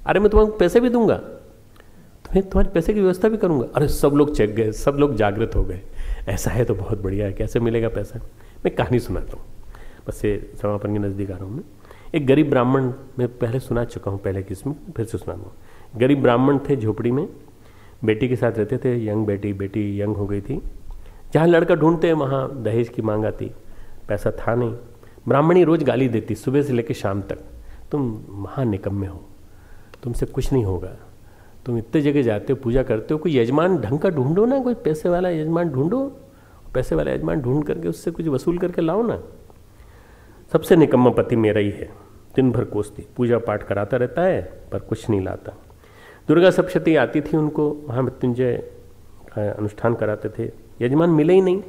[SPEAKER 3] अरे मैं तुम्हारे पैसे भी दूंगा, तुम्हें तुम्हारे पैसे की व्यवस्था भी करूंगा। अरे सब लोग चेक गए, सब लोग जागृत हो गए। ऐसा है तो बहुत बढ़िया है, कैसे मिलेगा पैसा? मैं कहानी सुनाता हूँ, बस ये समापन के नज़दीक आ रहा हूँ मैं। एक गरीब ब्राह्मण, मैं पहले सुना चुका हूँ पहले की, इसमें फिर से सुना दूँ। गरीब ब्राह्मण थे, झोपड़ी में बेटी के साथ रहते थे। यंग बेटी यंग हो गई थी। जहाँ लड़का ढूंढते वहाँ दहेज की मांग आती, पैसा था नहीं। ब्राह्मणी रोज़ गाली देती सुबह से लेकर शाम तक, तुम महान निकम्मे हो, तुमसे कुछ नहीं होगा, तुम इतने जगह जाते हो, पूजा करते हो, कोई यजमान ढंग का ढूंढो ना, कोई पैसे वाला यजमान ढूंढो, पैसे वाला यजमान ढूंढ करके उससे कुछ वसूल करके लाओ ना। सबसे निकम्मा पति मेरा ही है, दिन भर कोसती, पूजा पाठ कराता रहता है पर कुछ नहीं लाता। दुर्गा सप्तशती आती थी उनको, महामृत्युंजय अनुष्ठान कराते थे, यजमान मिले ही नहीं।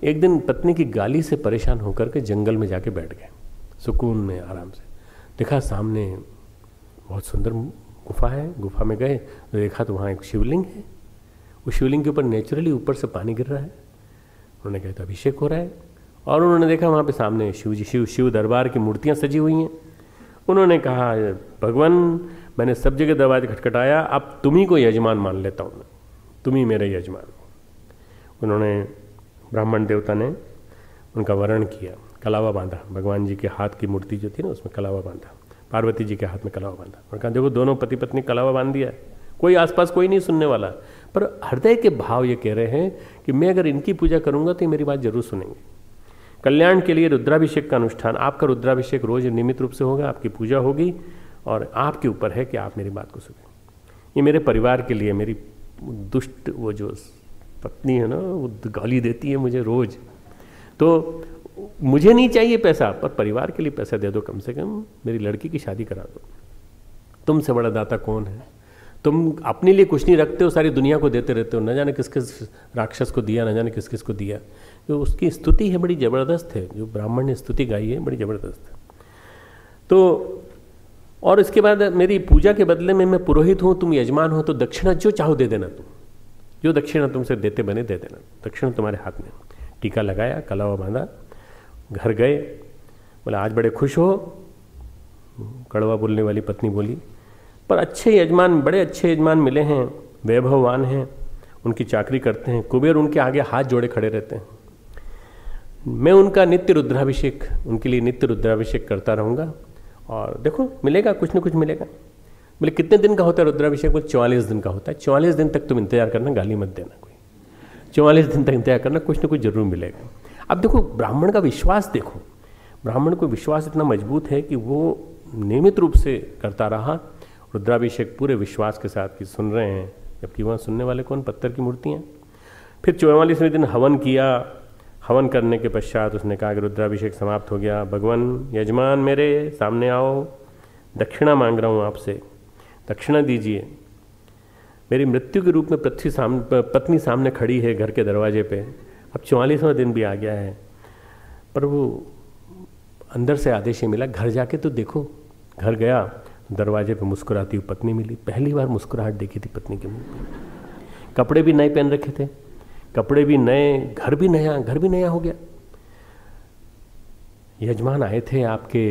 [SPEAKER 3] एक दिन पत्नी की गाली से परेशान होकर के जंगल में जाके बैठ गए, सुकून में आराम से। देखा सामने बहुत सुंदर गुफा है, गुफा में गए तो देखा तो वहाँ एक शिवलिंग है। उस शिवलिंग के ऊपर नेचुरली ऊपर से पानी गिर रहा है। उन्होंने कहा तो अभिषेक हो रहा है। और उन्होंने देखा वहाँ पे सामने शिव दरबार की मूर्तियाँ सजी हुई हैं। उन्होंने कहा भगवान मैंने सब जगह दरवाजे खटखटाया, अब तुम ही को यजमान मान लेता हूँ, तुम ही मेरे यजमान। उन्होंने ब्राह्मण देवता ने उनका वरण किया, कलावा बांधा, भगवान जी के हाथ की मूर्ति जो थी ना उसमें कलावा बांधा, पार्वती जी के हाथ में कलावा बांधा और कहा देखो दोनों पति पत्नी कलावा बांध दिया, कोई आसपास कोई नहीं सुनने वाला, पर हृदय के भाव ये कह रहे हैं कि मैं अगर इनकी पूजा करूंगा तो ये मेरी बात जरूर सुनेंगे। कल्याण के लिए रुद्राभिषेक का अनुष्ठान, आपका रुद्राभिषेक रोज नियमित रूप से होगा, आपकी पूजा होगी और आपके ऊपर है कि आप मेरी बात को सुनें। ये मेरे परिवार के लिए, मेरी दुष्ट वो जो पत्नी है ना वो गाली देती है मुझे रोज, तो मुझे नहीं चाहिए पैसा पर परिवार के लिए पैसा दे दो, कम से कम मेरी लड़की की शादी करा दो। तुमसे बड़ा दाता कौन है? तुम अपने लिए कुछ नहीं रखते हो, सारी दुनिया को देते रहते हो, न जाने किस किस राक्षस को दिया, न जाने किस किस को दिया। तो उसकी स्तुति है बड़ी ज़बरदस्त है, जो ब्राह्मण ने स्तुति गाई है बड़ी ज़बरदस्त है। तो और इसके बाद मेरी पूजा के बदले में मैं पुरोहित हूँ, तुम यजमान हो, तो दक्षिणा जो चाहो दे देना, तुम जो दक्षिणा तुमसे देते बने दे देना, दक्षिणा तुम्हारे हाथ में। टीका लगाया, कलावा बांधा, घर गए, बोला आज बड़े खुश हो, कड़वा बोलने वाली पत्नी बोली, पर अच्छे यजमान, बड़े अच्छे यजमान मिले हैं, वैभववान हैं, उनकी चाकरी करते हैं, कुबेर उनके आगे हाथ जोड़े खड़े रहते हैं। मैं उनका नित्य रुद्राभिषेक, उनके लिए नित्य रुद्राभिषेक करता रहूँगा और देखो मिलेगा, कुछ न कुछ मिलेगा। बोले कितने दिन का होता है रुद्राभिषेक? बोले 44 दिन का होता है। 44 दिन तक तुम इंतजार करना, गाली मत देना कोई। 44 दिन तक इंतजार करना, कुछ न कुछ जरूर मिलेगा। अब देखो ब्राह्मण का विश्वास, देखो ब्राह्मण को विश्वास इतना मजबूत है कि वो नियमित रूप से करता रहा रुद्राभिषेक पूरे विश्वास के साथ कि सुन रहे हैं, जबकि वहाँ सुनने वाले कौन? पत्थर की मूर्तियाँ। फिर 44वें दिन हवन किया। हवन करने के पश्चात उसने कहा कि रुद्राभिषेक समाप्त हो गया, भगवान यजमान मेरे सामने आओ, दक्षिणा मांग रहा हूँ आपसे, दक्षिणा दीजिए। मेरी मृत्यु के रूप में पत्नी सामने खड़ी है घर के दरवाजे पे। अब 44वां दिन भी आ गया है, पर वो अंदर से आदेश मिला घर जाके तो देखो। घर गया, दरवाजे पे मुस्कुराती हुई पत्नी मिली। पहली बार मुस्कुराहट देखी थी पत्नी के मुंह पे। कपड़े भी नए पहन रखे थे, कपड़े भी नए, घर भी नया हो गया। यजमान आए थे आपके,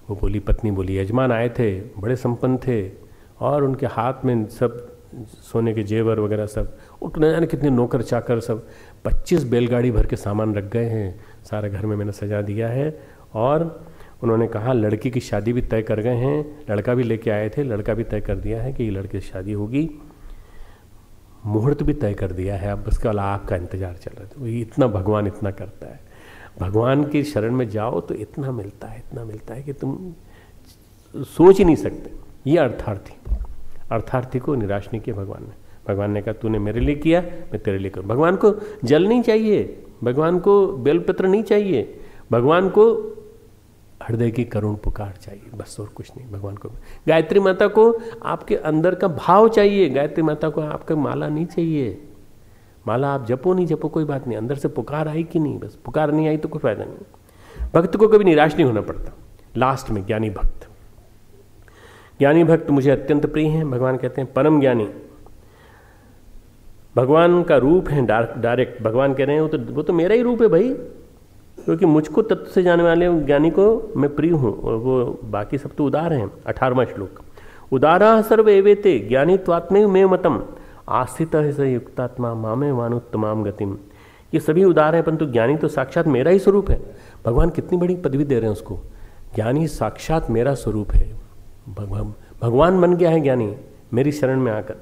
[SPEAKER 3] वो बोली, पत्नी बोली, यजमान आए थे, बड़े संपन्न थे और उनके हाथ में सब सोने के जेवर वगैरह सब, उतने जाने कितने नौकर चाकर सब, 25 बैलगाड़ी भर के सामान रख गए हैं, सारे घर में मैंने सजा दिया है। और उन्होंने कहा लड़की की शादी भी तय कर गए हैं, लड़का भी लेके आए थे, लड़का भी तय कर दिया है कि ये लड़के की शादी होगी, मुहूर्त भी तय कर दिया है, अब उसके वाला आपका इंतजार चल रहा है। तो इतना भगवान इतना करता है, भगवान की शरण में जाओ तो इतना मिलता है, इतना मिलता है कि तुम सोच ही नहीं सकते। ये अर्थार्थी को निराश नहीं किया भगवान ने। भगवान ने कहा तूने मेरे लिए किया, मैं तेरे लिए करूँ। भगवान को जल नहीं चाहिए, भगवान को बेलपत्र नहीं चाहिए, भगवान को हृदय की करुण पुकार चाहिए, बस और कुछ नहीं। भगवान को, गायत्री माता को आपके अंदर का भाव चाहिए, गायत्री माता को आपका माला नहीं चाहिए। माला आप जपो नहीं जपो कोई बात नहीं, अंदर से पुकार आई कि नहीं, बस पुकार नहीं आई तो कोई फायदा नहीं। भक्त को कभी निराश नहीं होना पड़ता। लास्ट में ज्ञानी भक्त, ज्ञानी भक्त मुझे अत्यंत प्रिय हैं। भगवान कहते हैं परम ज्ञानी, भगवान का रूप है डायरेक्ट। भगवान कह रहे हैं वो तो मेरा ही रूप है भाई, क्योंकि मुझको तत्व से जाने वाले ज्ञानी को मैं प्रिय हूँ, और वो बाकी सब तो उदार हैं। 18वां श्लोक, उदारा सर्व एवेते ज्ञानी त्वात्मैव मे मतम आस्थित स युक्तात्मा मामे वानुत्तमाम गतिम। ये सभी उदार हैं, परंतु ज्ञानी तो साक्षात मेरा ही स्वरूप है। भगवान कितनी बड़ी पदवी दे रहे हैं उसको, ज्ञानी साक्षात मेरा स्वरूप है। भगवान बन गया है ज्ञानी मेरी शरण में आकर,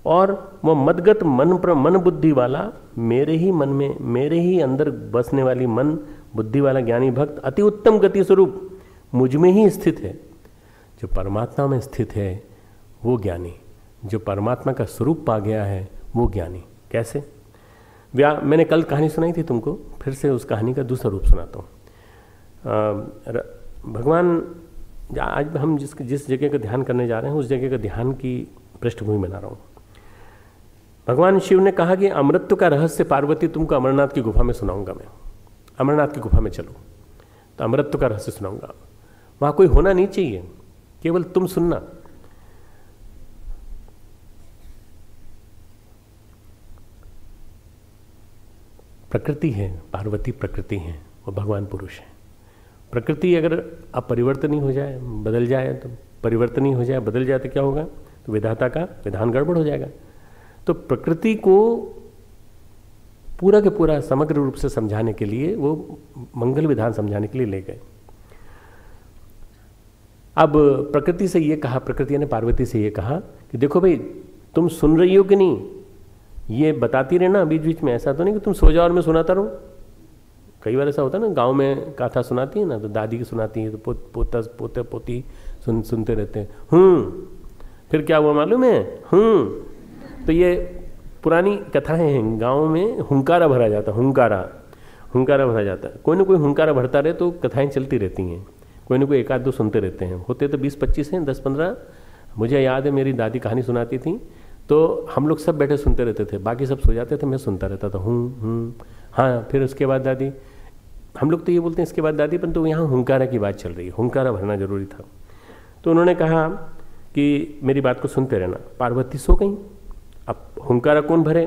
[SPEAKER 3] और वो मदगत मन बुद्धि वाला, मेरे ही मन में, मेरे ही अंदर बसने वाली मन बुद्धि वाला ज्ञानी भक्त अति उत्तम गति स्वरूप मुझ में ही स्थित है। जो परमात्मा में स्थित है वो ज्ञानी, जो परमात्मा का स्वरूप पा गया है वो ज्ञानी। कैसे? मैंने कल कहानी सुनाई थी तुमको, फिर से उस कहानी का दूसरा रूप सुनाता हूँ। भगवान, आज हम जिस जगह का ध्यान करने जा रहे हैं उस जगह का ध्यान की पृष्ठभूमि बना रहा हूँ। भगवान शिव ने कहा कि अमृत का रहस्य पार्वती तुमको अमरनाथ की गुफा में सुनाऊंगा। मैं अमरनाथ की गुफा में चलो तो अमृत का रहस्य सुनाऊंगा। वहाँ कोई होना नहीं चाहिए, केवल तुम सुनना। प्रकृति है, पार्वती प्रकृति है, वो भगवान पुरुष है। प्रकृति अगर अपरिवर्तनीय हो जाए, बदल जाए, तो परिवर्तनीय हो जाए, बदल जाए तो क्या होगा? तो विधाता का विधान गड़बड़ हो जाएगा। तो प्रकृति को पूरा के पूरा समग्र रूप से समझाने के लिए वो मंगल विधान समझाने के लिए ले गए। अब प्रकृति से ये कहा, प्रकृति ने पार्वती से ये कहा कि देखो भाई तुम सुन रही हो कि नहीं, ये बताती रहना बीच बीच में। ऐसा तो नहीं कि तुम सो जाओ और मैं सुनाता रहूं। कई बार ऐसा होता है ना, गांव में कथा सुनाती है ना, तो दादी की सुनाती है तो पोते पोती सुनते रहते हैं। फिर क्या हुआ मालूम है? तो ये पुरानी कथाएं हैं। गांव में हुंकारा भरा जाता, हुंकारा भरा जाता है। कोई ना कोई हुंकारा भरता रहे तो कथाएं चलती रहती हैं, कोई ना कोई एक आध दो सुनते रहते हैं। होते तो 20-25 हैं, 10-15। मुझे याद है मेरी दादी कहानी सुनाती थी तो हम लोग सब बैठे सुनते रहते थे, बाकी सब सो जाते थे, मैं सुनता रहता था। हाँ, फिर उसके बाद दादी, हम लोग तो ये बोलते हैं इसके बाद दादी, परंतु यहाँ हुंकारा की बात चल रही है, हुंकारा भरना जरूरी था। तो उन्होंने कहा कि मेरी बात को सुनते रहना। पार्वती सो गई। अब हुंकारा कौन भरे?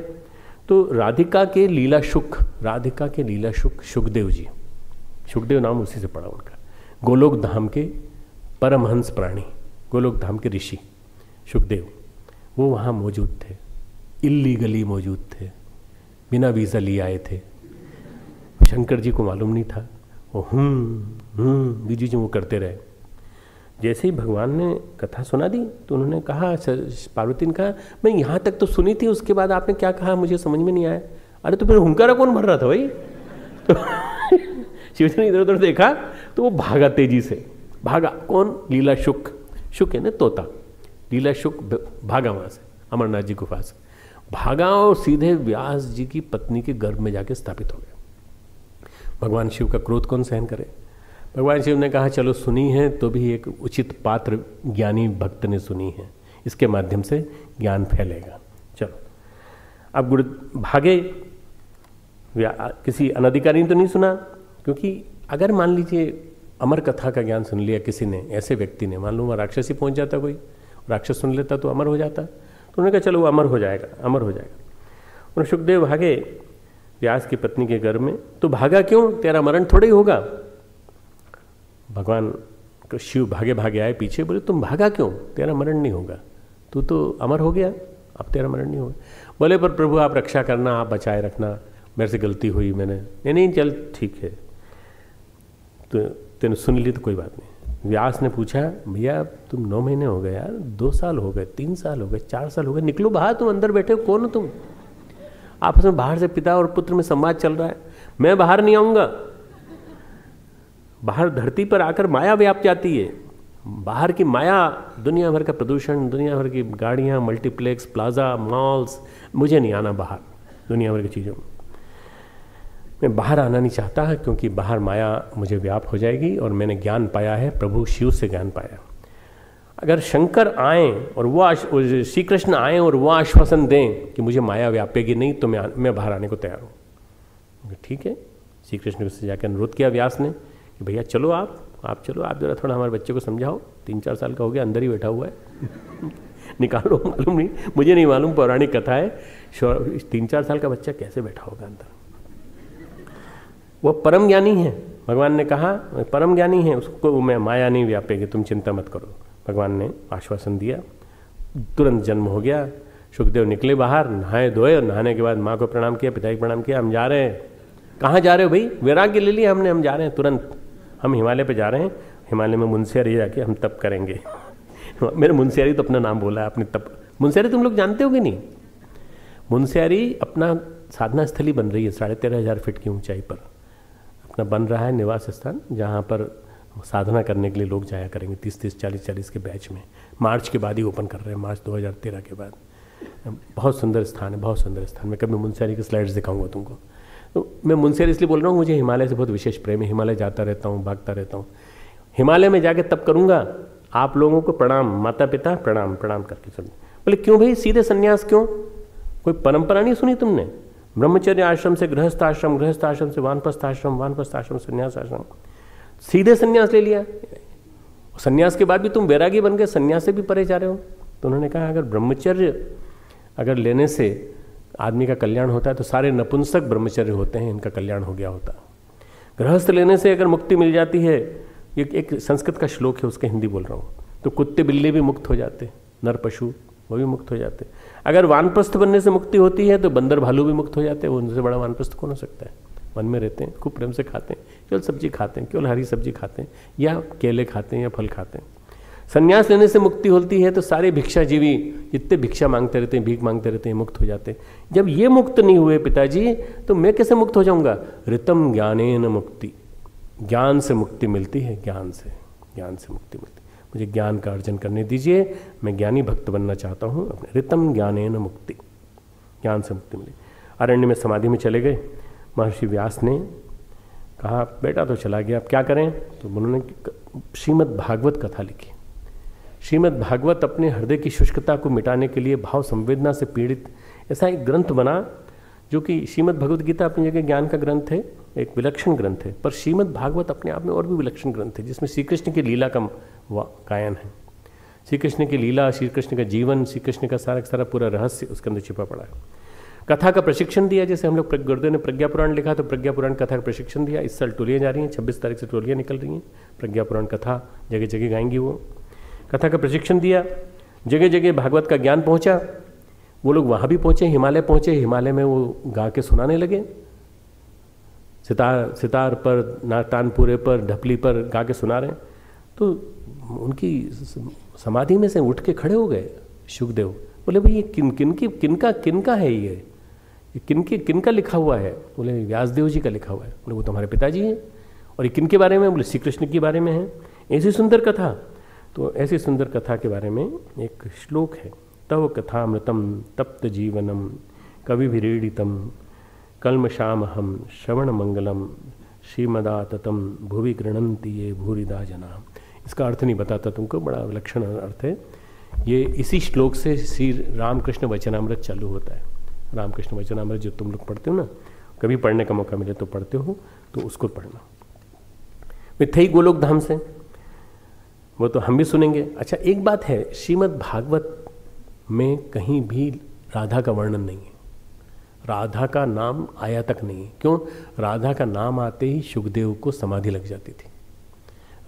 [SPEAKER 3] तो राधिका के लीला शुक शुकदेव जी, शुकदेव नाम उसी से पड़ा उनका। गोलोक धाम के परमहंस प्राणी, गोलोक धाम के ऋषि शुकदेव, वो वहाँ मौजूद थे, इल्लीगली मौजूद थे, बिना वीज़ा लिए आए थे। शंकर जी को मालूम नहीं था, वो बीच बीच में वो करते रहे। जैसे ही भगवान ने कथा सुना दी तो उन्होंने कहा, पार्वती ने कहा मैं यहाँ तक तो सुनी थी, उसके बाद आपने क्या कहा मुझे समझ में नहीं आया। अरे तो फिर हुंकारा कौन भर रहा था भाई? तो शिव जी ने इधर उधर देखा तो वो भागा, तेजी से भागा। कौन? लीला शुक, शुक है ना तोता, लीला शुक भागा वहाँ से, अमरनाथ जी गुफा से भागा और सीधे व्यास जी की पत्नी के गर्भ में जाके स्थापित हो गया। भगवान शिव का क्रोध कौन सहन करे? भगवान शिव ने कहा चलो सुनी है तो भी एक उचित पात्र ज्ञानी भक्त ने सुनी है, इसके माध्यम से ज्ञान फैलेगा। चलो अब गुरु भागे, किसी अनधिकारी ने तो नहीं सुना, क्योंकि अगर मान लीजिए अमर कथा का ज्ञान सुन लिया किसी ने, ऐसे व्यक्ति ने, मान लो वहाँ राक्षस ही पहुँच जाता, कोई राक्षस सुन लेता तो अमर हो जाता, तो उन्होंने कहा चलो वो अमर हो जाएगा, अमर हो जाएगा। और सुखदेव भागे व्यास की पत्नी के घर में। तो भागा क्यों? तेरा मरण थोड़ा ही होगा। भगवान शिव भागे भागे आए पीछे, बोले तुम भागा क्यों? तेरा मरण नहीं होगा, तू तो अमर हो गया, अब तेरा मरण नहीं होगा। बोले पर प्रभु आप रक्षा करना, आप बचाए रखना, मेरे से गलती हुई, मैंने नहीं चल ठीक है, तो तेने सुन ली तो कोई बात नहीं। व्यास ने पूछा भैया तुम 9 महीने हो गए यार, 2 साल हो गए, 3 साल हो गए, 4 साल हो गए, निकलो बाहर, तुम अंदर बैठे हो, कौन हो तुम? आपस में बाहर से पिता और पुत्र में संवाद चल रहा है, मैं बाहर नहीं आऊँगा। बाहर धरती पर आकर माया व्याप जाती है, बाहर की माया, दुनिया भर का प्रदूषण, दुनिया भर की गाड़ियाँ, मल्टीप्लेक्स, प्लाजा, मॉल्स, मुझे नहीं आना बाहर दुनिया भर की चीज़ों में। मैं बाहर आना नहीं चाहता है क्योंकि बाहर माया मुझे व्याप हो जाएगी और मैंने ज्ञान पाया है, प्रभु शिव से ज्ञान पाया। अगर शंकर आएँ और वो श्री कृष्ण आएँ और वो आश्वासन दें कि मुझे माया व्यापेगी नहीं, तो मैं बाहर आने को तैयार हूँ। ठीक है, श्री कृष्ण से जाकर अनुरोध किया व्यास ने कि भैया चलो आप चलो, आप जरा थोड़ा हमारे बच्चे को समझाओ, 3-4 साल का हो गया, अंदर ही बैठा हुआ है निकालो, मालूम नहीं, मुझे नहीं मालूम, पौराणिक कथा है, 3-4 साल का बच्चा कैसे बैठा होगा अंदर। वो परम ज्ञानी है, भगवान ने कहा परम ज्ञानी है, उसको मैं माया नहीं व्यापेगी, तुम चिंता मत करो। भगवान ने आश्वासन दिया, तुरंत जन्म हो गया। सुखदेव निकले बाहर, नहाए धोए, नहाने के बाद माँ को प्रणाम किया, पिता को प्रणाम किया, हम जा रहे हैं। कहाँ जा रहे हो भाई? वैराग्य ले लिया हमने, हम जा रहे हैं तुरंत, हम हिमालय पे जा रहे हैं, हिमालय में मुंशियारी जाके हम तप करेंगे मेरे मुंशियारी तो अपना नाम बोला है, आपने तप। मुंशियारी तुम लोग जानते हो कि नहीं? मुंशियारी अपना साधना स्थली बन रही है, 13,500 फीट की ऊंचाई पर अपना बन रहा है निवास स्थान, जहाँ पर साधना करने के लिए लोग जाया करेंगे 30-30, 40-40 के बैच में। मार्च के बाद ही ओपन कर रहे हैं, मार्च 2013 के बाद। बहुत सुंदर स्थान है, बहुत सुंदर स्थान। मैं कभी मुंशियारी की स्लाइड्स दिखाऊंगा तुमको। तो मैं मुंशियारी इसलिए बोल रहा हूँ, मुझे हिमालय से बहुत विशेष प्रेम है, हिमालय जाता रहता हूँ, भागता रहता हूँ। हिमालय में जाके तब करूँगा, आप लोगों को प्रणाम, माता पिता प्रणाम करके चलो। बोले क्यों भाई, सीधे संन्यास क्यों? कोई परंपरा नहीं सुनी तुमने? ब्रह्मचर्य आश्रम से गृहस्थ आश्रम, गृहस्थ आश्रम से वानप्रस्थ आश्रम, वानप्रस्थ आश्रम से संन्यास आश्रम, सीधे संन्यास ले लिया। संन्यास के बाद भी तुम वैरागी बन गए, संन्यास से भी परे जा रहे हो। तो उन्होंने कहा अगर ब्रह्मचर्य अगर लेने से आदमी का कल्याण होता है तो सारे नपुंसक ब्रह्मचर्य होते हैं, इनका कल्याण हो गया होता। गृहस्थ लेने से अगर मुक्ति मिल जाती है, ये एक संस्कृत का श्लोक है, उसका हिंदी बोल रहा हूँ, तो कुत्ते बिल्ली भी मुक्त हो जाते, नर पशु वो भी मुक्त हो जाते। अगर वानप्रस्थ बनने से मुक्ति होती है तो बंदर भालू भी मुक्त हो जाते हैं। उनसे बड़ा वानप्रस्थ कौन हो सकता है? वन में रहते हैं, खूब प्रेम से खाते हैं, केवल सब्जी खाते हैं, केवल हरी सब्जी खाते हैं, या केले खाते हैं, या फल खाते हैं। संन्यास लेने से मुक्ति होती है तो सारे भिक्षाजीवी जितने भिक्षा मांगते रहते हैं, भीख मांगते रहते हैं, मुक्त हो जाते हैं। जब ये मुक्त नहीं हुए पिताजी, तो मैं कैसे मुक्त हो जाऊंगा? ऋतम ज्ञानेन मुक्ति, ज्ञान से मुक्ति मिलती है, ज्ञान से मुक्ति मिलती है। मुझे ज्ञान का अर्जन करने दीजिए, मैं ज्ञानी भक्त बनना चाहता हूँ। अपने ऋतम ज्ञानेन मुक्ति, ज्ञान से मुक्ति मिली। अरण्य में समाधि में चले गए। महर्षि व्यास ने कहा बेटा तो चला गया, अब क्या करें? तो उन्होंने श्रीमद् भागवत कथा लिखी। श्रीमद् भागवत अपने हृदय की शुष्कता को मिटाने के लिए, भाव संवेदना से पीड़ित ऐसा एक ग्रंथ बना, जो कि श्रीमद् भगवद गीता अपनी जगह ज्ञान का ग्रंथ है, एक विलक्षण ग्रंथ है, पर श्रीमद् भागवत अपने आप में और भी विलक्षण ग्रंथ है, जिसमें श्री कृष्ण की लीला का गायन है। श्री कृष्ण की लीला, श्री कृष्ण का जीवन, श्री कृष्ण का सारा पूरा रहस्य उसके अंदर छिपा पड़ा है। कथा का प्रशिक्षण दिया, जैसे हम लोग गुरुदेव ने प्रज्ञा पुराण लिखा तो प्रज्ञा पुराण कथा का प्रशिक्षण दिया। इस साल टोलियाँ जा रही हैं, 26 तारीख से टोलियाँ निकल रही हैं, प्रज्ञा पुराण कथा जगह जगह गाएंगी। वो कथा का प्रशिक्षण दिया, जगह जगह भागवत का ज्ञान पहुँचा। वो लोग वहाँ भी पहुँचे, हिमालय पहुँचे, हिमालय में वो गा के सुनाने लगे। सितार पर, तानपुरे पर, ढपली पर गा के सुना रहे हैं। तो उनकी समाधि में से उठ के खड़े हो गए शुकदेव, बोले भाई ये किनका है ये किनका लिखा हुआ है? बोले व्यासदेव जी का लिखा हुआ है। बोले वो तुम्हारे पिताजी हैं। और ये किनके बारे में? बोले श्री कृष्ण के बारे में है। ऐसी सुंदर कथा। तो ऐसी सुंदर कथा के बारे में एक श्लोक है, तव कथामृतम तप्त जीवनम कविभिरीडितम कल्मषामहम श्रवण मंगलम श्रीमदाततम भुवि गृणंति ये भूरिदा जना। इसका अर्थ नहीं बताता तुमको, बड़ा विलक्षण अर्थ है। ये इसी श्लोक से श्री रामकृष्ण वचनामृत चालू होता है। रामकृष्ण वचनामृत जो तुम लोग पढ़ते हो ना, कभी पढ़ने का मौका मिले तो पढ़ते हो, तो उसको पढ़ना। वे थे ही गोलोक धाम से, वो तो हम भी सुनेंगे। अच्छा एक बात है, श्रीमद् भागवत में कहीं भी राधा का वर्णन नहीं है, राधा का नाम आया तक नहीं है। क्यों? राधा का नाम आते ही शुकदेव को समाधि लग जाती थी।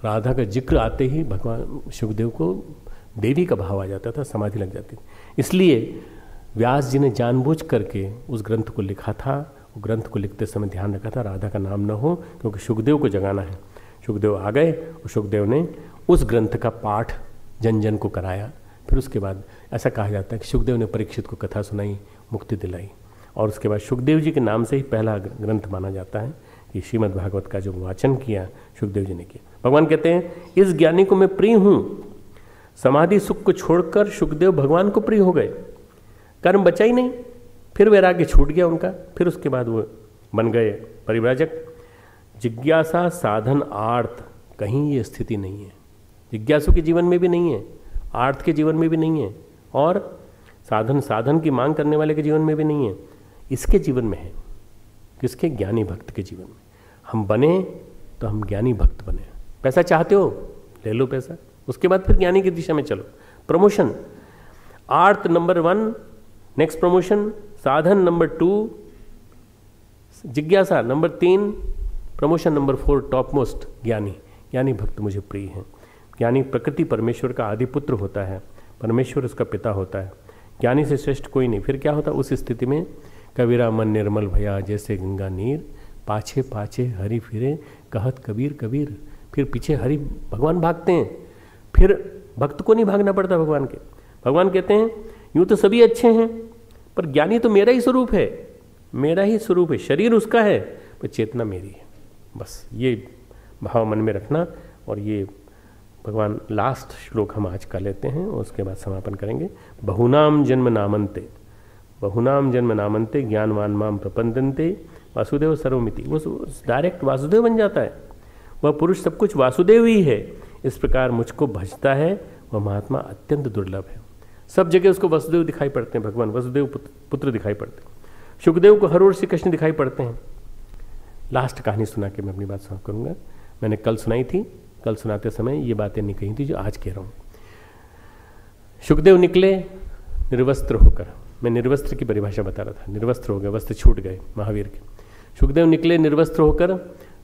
[SPEAKER 3] राधा का जिक्र आते ही भगवान शुकदेव को देवी का भाव आ जाता था, समाधि लग जाती थी। इसलिए व्यास जी ने जानबूझ करके उस ग्रंथ को लिखा था। वो ग्रंथ को लिखते समय ध्यान रखा था राधा का नाम न हो, क्योंकि शुकदेव को जगाना है। शुकदेव आ गए और शुकदेव ने उस ग्रंथ का पाठ जन जन को कराया। फिर उसके बाद ऐसा कहा जाता है कि शुकदेव ने परीक्षित को कथा सुनाई, मुक्ति दिलाई। और उसके बाद शुकदेव जी के नाम से ही पहला ग्रंथ माना जाता है कि श्रीमद् भागवत का जो वाचन किया शुकदेव जी ने किया। भगवान कहते हैं इस ज्ञानी को मैं प्रिय हूँ। समाधि सुख को छोड़कर शुकदेव भगवान को प्रिय हो गए, कर्म बचा ही नहीं, फिर वैराग्य छूट गया उनका। फिर उसके बाद वो बन गए परिव्राजक। जिज्ञासा साधन आर्थ, कहीं ये स्थिति नहीं है। जिज्ञासु के जीवन में भी नहीं है, आर्थ के जीवन में भी नहीं है, और साधन की मांग करने वाले के जीवन में भी नहीं है। इसके जीवन में है। किसके? ज्ञानी भक्त के जीवन में। हम बने तो हम ज्ञानी भक्त बने। पैसा चाहते हो, ले लो पैसा, उसके बाद फिर ज्ञानी की दिशा में चलो। प्रमोशन, आर्थ नंबर 1, नेक्स्ट प्रमोशन। साधन नंबर 2, जिज्ञासा number 3, promotion number 4, top most ज्ञानी भक्त मुझे प्रिय है। ज्ञानी प्रकृति परमेश्वर का आदि पुत्र होता है, परमेश्वर उसका पिता होता है। ज्ञानी से श्रेष्ठ कोई नहीं। फिर क्या होता? उस स्थिति में कबीरा मन निर्मल भया जैसे गंगा नीर, पाछे पाछे हरि फिरे कहत कबीर कबीर। फिर पीछे हरि भगवान भागते हैं, फिर भक्त को नहीं भागना पड़ता भगवान के। भगवान कहते हैं यूँ तो सभी अच्छे हैं, पर ज्ञानी तो मेरा ही स्वरूप है, मेरा ही स्वरूप है, शरीर उसका है पर चेतना मेरी है। बस ये भाव मन में रखना। और ये भगवान लास्ट श्लोक हम आज का लेते हैं, उसके बाद समापन करेंगे। बहुनाम जन्म नामन्ते ज्ञानवान माम प्रपंदन्ते वासुदेव सर्वमिति। वो डायरेक्ट वासुदेव बन जाता है। वह पुरुष सब कुछ वासुदेव ही है। इस प्रकार मुझको भजता है वह महात्मा अत्यंत दुर्लभ है। सब जगह उसको वसुदेव दिखाई पड़ते हैं, भगवान वसुदेव पुत्र दिखाई पड़ते हैं। शुकदेव को हर ओर श्री कृष्ण दिखाई पड़ते हैं। लास्ट कहानी सुना के मैं अपनी बात समाप्त करूँगा। मैंने कल सुनाई थी, कल सुनाते समय ये बातें नहीं कही थी जो आज कह रहा हूँ। शुकदेव निकले निर्वस्त्र होकर। मैं निर्वस्त्र की परिभाषा बता रहा था। निर्वस्त्र हो गए, वस्त्र छूट गए महावीर के। शुकदेव निकले निर्वस्त्र होकर,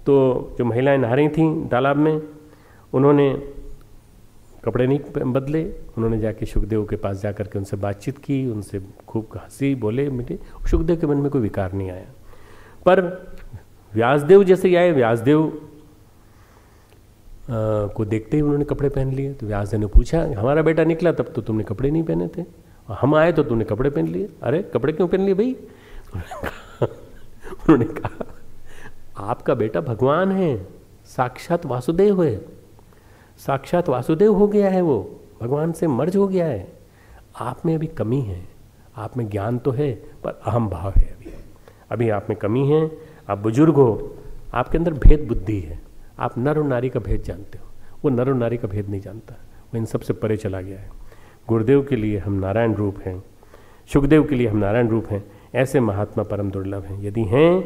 [SPEAKER 3] तो जो महिलाएं नहा रही थीं तालाब में, उन्होंने कपड़े नहीं बदले। उन्होंने जाके शुकदेव के पास जा कर के उनसे बातचीत की, उनसे खूब हंसी बोले मिले। शुकदेव के मन में कोई विकार नहीं आया। पर व्यासदेव जैसे ही आए, व्यासदेव को देखते ही उन्होंने कपड़े पहन लिए। तो व्यासदेव ने पूछा हमारा बेटा निकला तब तो तुमने कपड़े नहीं पहने थे, और हम आए तो तुमने कपड़े पहन लिए। अरे कपड़े क्यों पहन लिए भाई? उन्होंने कहा आपका बेटा भगवान है, साक्षात वासुदेव है, साक्षात वासुदेव हो गया है, वो भगवान से मर्ज हो गया है। आप में अभी कमी है, आप में ज्ञान तो है पर अहम भाव है। अभी आप में कमी है। आप बुजुर्ग हो, आपके अंदर भेद बुद्धि है। आप नर और नारी का भेद जानते हो, वो नर और नारी का भेद नहीं जानता, वो इन सब से परे चला गया है। गुरुदेव के लिए हम नारायण रूप हैं, शुकदेव के लिए हम नारायण रूप हैं। ऐसे महात्मा परम दुर्लभ हैं। यदि हैं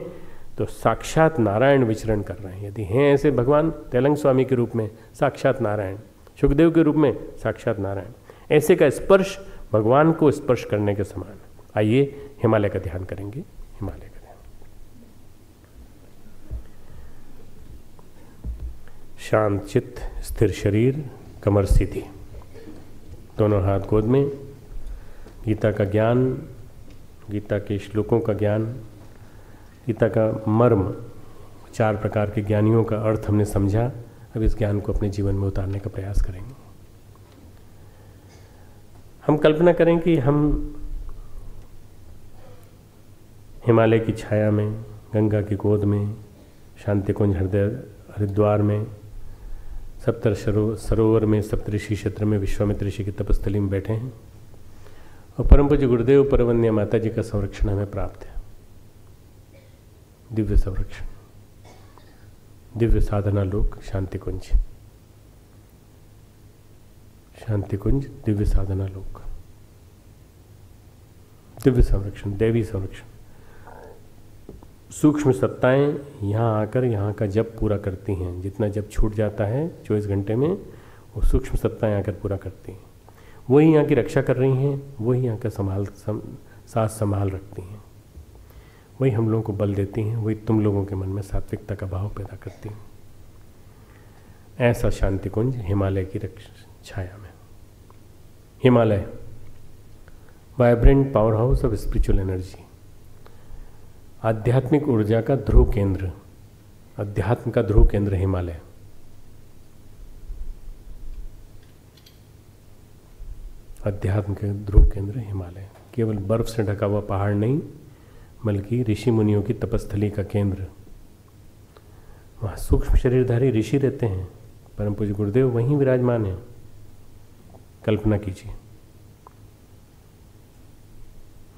[SPEAKER 3] तो साक्षात नारायण विचरण कर रहे हैं। यदि हैं ऐसे भगवान तेलंग स्वामी के रूप में साक्षात नारायण, शुकदेव के रूप में साक्षात नारायण, ऐसे का स्पर्श भगवान को स्पर्श करने के समान। आइए हिमालय का ध्यान करेंगे। हिमालय का ध्यान। शांत चित्त, स्थिर शरीर, कमर सीधी, दोनों हाथ गोद में। गीता का ज्ञान, गीता के श्लोकों का ज्ञान, गीता का मर्म 4 प्रकार के ज्ञानियों का अर्थ हमने समझा। अब इस ज्ञान को अपने जीवन में उतारने का प्रयास करेंगे। हम कल्पना करें कि हम हिमालय की छाया में, गंगा की गोद में, शांति कुंज हरिद्वार में, सप्त सरोवर में, सप्तऋषि क्षेत्र में, विश्वामित्र ऋषि की तपस्थली में बैठे हैं और परम पूज्य गुरुदेव परवन्य माता जी का संरक्षण हमें प्राप्त है। दिव्य संरक्षण, दिव्य साधना लोक शांति कुंज, शांति कुंज दिव्य साधना लोक, दिव्य संरक्षण, दैवी संरक्षण। सूक्ष्म सत्ताएं यहाँ आकर यहाँ का जप पूरा करती हैं। जितना जप छूट जाता है 24 घंटे में, वो सूक्ष्म सत्ताएं आकर पूरा करती हैं। वही यहाँ की रक्षा कर रही हैं, वही यहाँ का साथ संभाल रखती हैं, वही हम लोगों को बल देती हैं, वही तुम लोगों के मन में सात्विकता का भाव पैदा करती हैं। ऐसा शांति कुंज हिमालय की छाया में। Himalaya vibrant power house of spiritual energy, आध्यात्मिक ऊर्जा का ध्रुव केंद्र, अध्यात्म का ध्रुव केंद्र हिमालय। अध्यात्म के ध्रुव केंद्र हिमालय केवल बर्फ से ढका हुआ पहाड़ नहीं, बल्कि ऋषि मुनियों की तपस्थली का केंद्र। वहाँ सूक्ष्म शरीरधारी ऋषि रहते हैं, परम पूज्य गुरुदेव वहीं विराजमान हैं। कल्पना कीजिए,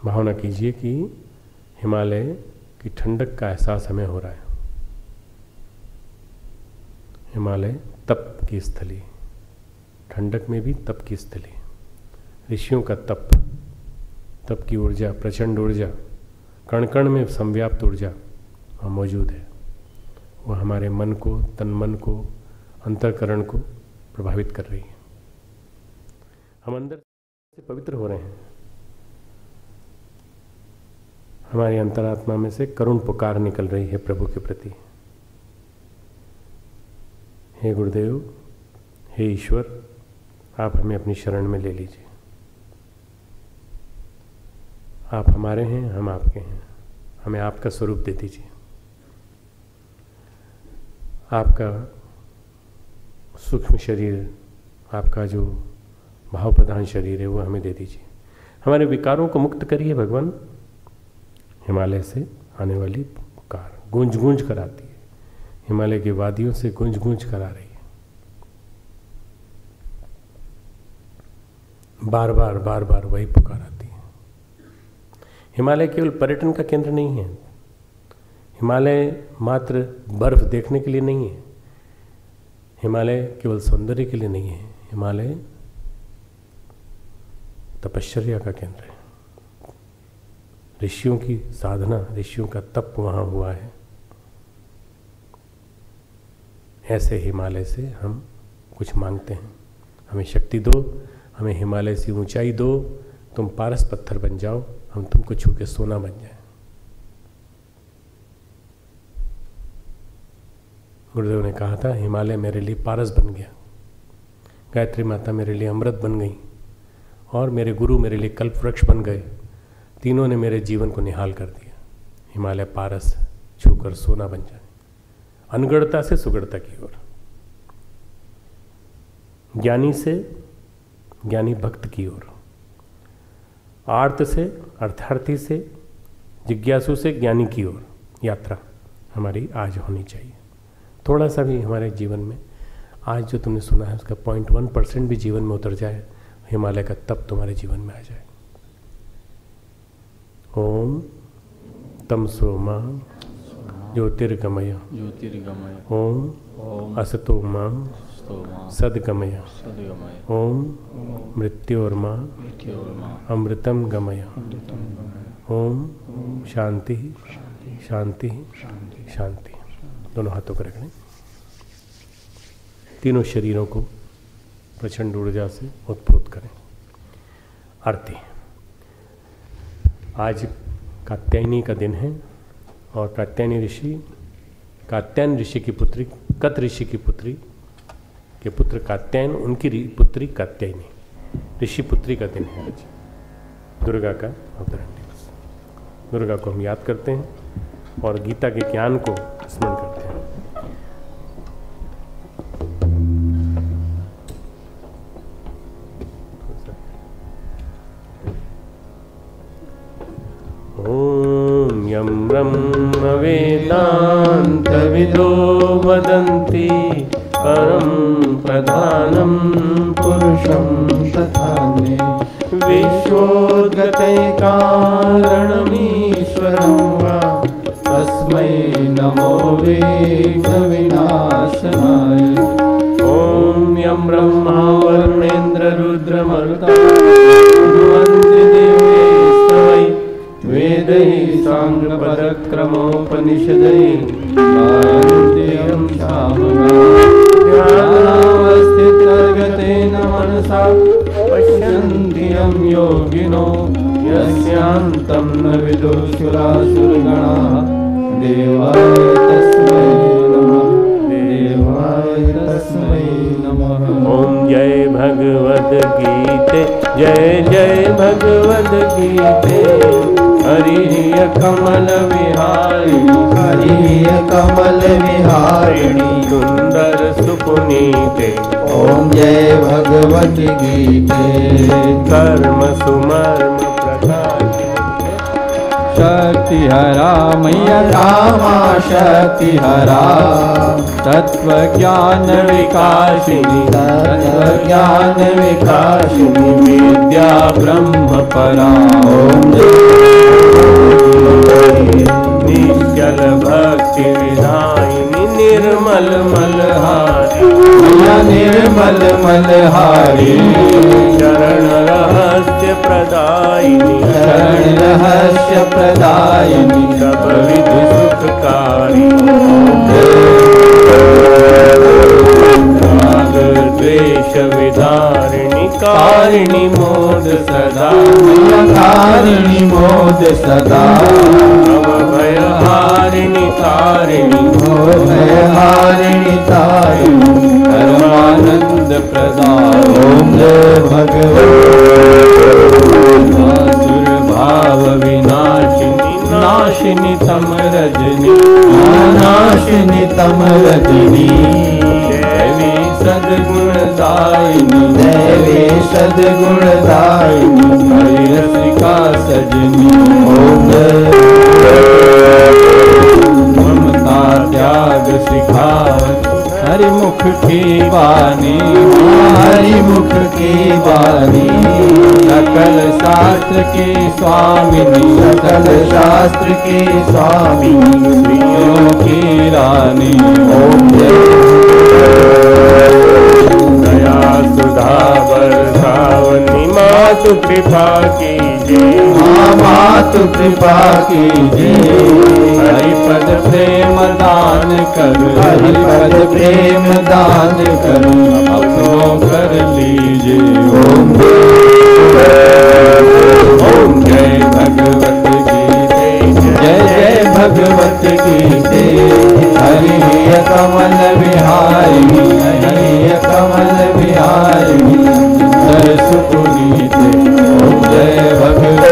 [SPEAKER 3] भावना कीजिए कि हिमालय की ठंडक का एहसास हमें हो रहा है। हिमालय तप की स्थली, ठंडक में भी तप की स्थली, ऋषियों का तप, तप की ऊर्जा, प्रचंड ऊर्जा, कण कण में संव्याप्त ऊर्जा वहाँ मौजूद है। वह हमारे मन को, तन मन को, अंतःकरण को प्रभावित कर रही है। हम अंदर से पवित्र हो रहे हैं। हमारी अंतरात्मा में से करुण पुकार निकल रही है प्रभु के प्रति। हे गुरुदेव, हे ईश्वर, आप हमें अपनी शरण में ले लीजिए। आप हमारे हैं, हम आपके हैं, हमें आपका स्वरूप दे दीजिए। आपका सूक्ष्म शरीर, आपका जो भाव प्रधान शरीर है वो हमें दे दीजिए। हमारे विकारों को मुक्त करिए भगवान। हिमालय से आने वाली पुकार गूंज गूंज कर आती है, हिमालय की वादियों से गूंज गूंज कर आ रही है। बार बार बार बार वही पुकार आती है। हिमालय केवल पर्यटन का केंद्र नहीं है। हिमालय मात्र बर्फ देखने के लिए नहीं है। हिमालय केवल सौंदर्य के लिए नहीं है। हिमालय तपश्चर्या का केंद्र है। ऋषियों की साधना, ऋषियों का तप वहाँ हुआ है। ऐसे हिमालय से हम कुछ मांगते हैं। हमें शक्ति दो, हमें हिमालय से ऊंचाई दो, तुम पारस पत्थर बन जाओ, हम तुमको छू के सोना बन जाए। गुरुदेव ने कहा था, हिमालय मेरे लिए पारस बन गया, गायत्री माता मेरे लिए अमृत बन गई और मेरे गुरु मेरे लिए कल्प वृक्ष बन गए। तीनों ने मेरे जीवन को निहाल कर दिया। हिमालय पारस छूकर सोना बन जाए, अनगढ़ता से सुगढ़ता की ओर, ज्ञानी से ज्ञानी भक्त की ओर, आर्त से अर्थार्थी से, जिज्ञासु से ज्ञानी की ओर यात्रा हमारी आज होनी चाहिए। थोड़ा सा भी हमारे जीवन में आज जो तुमने सुना है उसका 0.1% भी जीवन में उतर जाए, हिमालय का तप तुम्हारे जीवन में आ जाए। ओम तमसो मा ज्योतिर्गमय, ओम असतो मा सद्गमय, ओम मृत्योर्मा अमृतम गमय, ओम शांति शांति शांति। दोनों हाथों को रखने, तीनों शरीरों को प्रचंड ऊर्जा से उत्प्रोत करें। आरती। आज कात्यायनी का दिन है और कात्यायनी ऋषि, कात्यायन ऋषि की पुत्री, कत ऋषि की पुत्री के पुत्र कात्यायन, उनकी पुत्री कात्यायनी, ऋषि पुत्री का दिन है आज, दुर्गा का अवतरण दिवस। दुर्गा को हम याद करते हैं और गीता के ज्ञान को स्मरण करते हैं। विदो वदन्ति परं प्रधानं
[SPEAKER 2] पुरुषं तथान्ये
[SPEAKER 3] विश्वोद्गतैकारणमीश्वरं वा
[SPEAKER 2] तस्मै नमो विघ्नविनाशनाय।
[SPEAKER 3] ॐ यं ब्रह्मा वरुणेन्द्र रुद्रमरुता वेदैः साङ्गपदक्रमोपनिषदैः गायन्त्यं ध्यानावस्थितगतेन मनसा पश्यन्ति यं योगिनो यस्यान्तं न विदुषुरासुरगणाः देवाय तस्मै नमः देवाय तस्मै नमः। ॐ जय भगवद गीते जय जय भगवद गीते हरिः कमल विहारिणी
[SPEAKER 2] हरिः कमल विहारिणी
[SPEAKER 3] सुंदर सुपुनीते
[SPEAKER 2] ओम जय भगवती गीते
[SPEAKER 3] कर्म सुमर्म प्रकाशिते
[SPEAKER 2] शक्तिहरा मैया रामा शक्तिहरा तत्वज्ञान विकासिनी तत्वज्ञान विकासिनी विद्या ब्रह्म परा ओम
[SPEAKER 3] निश्चल भक्ति विधायिनी निर्मल मलहारी
[SPEAKER 2] निर्मल मलहारी
[SPEAKER 3] शरण रहस्य प्रदायिनी
[SPEAKER 2] शरण रहस्य प्रदायिनी
[SPEAKER 3] सब विधि सुखकारी राग द्वेष विधारिणी कारिणी मोद सदा
[SPEAKER 2] कारिणी मोद सदा
[SPEAKER 3] भयहारिणी तारिणी
[SPEAKER 2] भयहारिणी तारिणी परमानंद प्रदाय ओम जय भगवती
[SPEAKER 3] भाव विनाशिनी नाशिनी तम रजनी
[SPEAKER 2] नाशिनी तम रजनी
[SPEAKER 3] देवी सद्गुणदायिनी
[SPEAKER 2] देवी सद्गुणदायिनी
[SPEAKER 3] हरि रसिका सजनी
[SPEAKER 2] ओम
[SPEAKER 3] ममता त्याग सिखावत हरिमुख की वाणी
[SPEAKER 2] हरिमुख की वाणी
[SPEAKER 3] सकल शास्त्र की स्वामिनी
[SPEAKER 2] सकल शास्त्र की स्वामिनी
[SPEAKER 3] स्त्रियों की रानी
[SPEAKER 2] ओम
[SPEAKER 3] दया सुधा बरसावनी मातु कृपा कीजिए
[SPEAKER 2] मातु कृपा कीजिए
[SPEAKER 3] हरिपद प्रेम दान कर
[SPEAKER 2] हरिपद प्रेम दान करो
[SPEAKER 3] अपनों कर लीजिए
[SPEAKER 2] ओम
[SPEAKER 3] जय भगवत गीते
[SPEAKER 2] जय जय भगवत गीते हरिः कमल विहारिणी हरिः कमल विहारिणी सरसुपुनीते ओम जय भगवत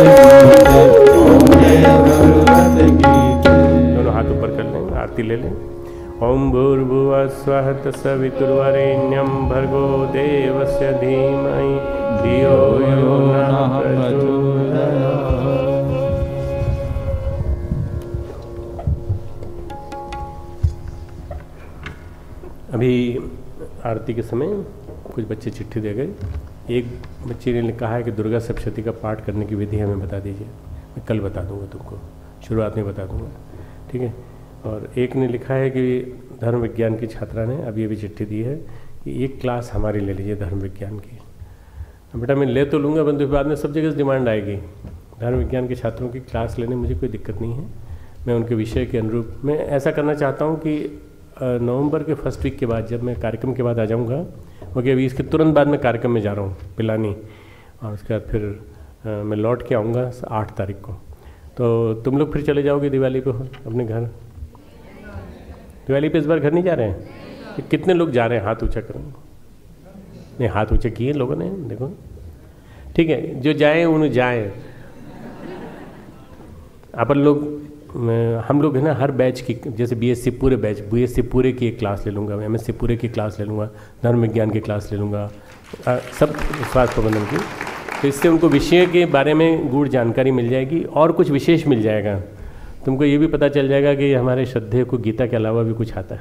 [SPEAKER 2] गीते ओम जय भगवत गीते।
[SPEAKER 3] दोनों हाथ ऊपर कर लें, आरती ले लें। ओम भूर्भुवः स्वः तत्सवितुर्वरेण्यं भर्गो देवस्य धीमहि धियो यो नः प्रचोदयात्। अभी आरती के समय कुछ बच्चे चिट्ठी दे गए। एक बच्चे ने कहा है कि दुर्गा सप्तशती का पाठ करने की विधि हमें बता दीजिए। मैं कल बता दूंगा तुमको, शुरुआत में बता दूंगा, ठीक है। और एक ने लिखा है कि धर्म विज्ञान की छात्रा ने अभी अभी चिट्ठी दी है कि एक क्लास हमारी ले लीजिए धर्म विज्ञान की। बेटा मैं ले तो लूँगा, परंतु बाद में सब जगह से डिमांड आएगी। धर्म विज्ञान के छात्रों की क्लास लेने मुझे कोई दिक्कत नहीं है। मैं उनके विषय के अनुरूप मैं ऐसा करना चाहता हूँ कि नवंबर के फर्स्ट वीक के बाद, जब मैं कार्यक्रम के बाद आ जाऊँगा, क्योंकि अभी इसके तुरंत बाद मैं कार्यक्रम में जा रहा हूँ पिलानी, और उसके बाद फिर मैं लौट के आऊँगा 8 तारीख को। तो तुम लोग फिर चले जाओगे दिवाली पे अपने घर? दिवाली पे इस बार घर नहीं जा रहे हैं? तो कितने लोग जा रहे हैं? हाथ ऊंचा करें। नहीं, हाथ ऊंचे किए लोगों ने, देखो ठीक है। जो जाए उन्हें जाए। अपन लोग, हम लोग है ना, हर बैच की, जैसे बीएससी पूरे बैच, बीएससी पूरे की एक क्लास ले लूँगा, एमएससी पूरे की क्लास ले लूँगा, धर्म विज्ञान की क्लास ले लूँगा, सब स्वास्थ्य प्रबंधन की। तो इससे उनको विषय के बारे में गूढ़ जानकारी मिल जाएगी और कुछ विशेष मिल जाएगा। तुमको ये भी पता चल जाएगा कि हमारे श्रद्धेय को गीता के अलावा भी कुछ आता है।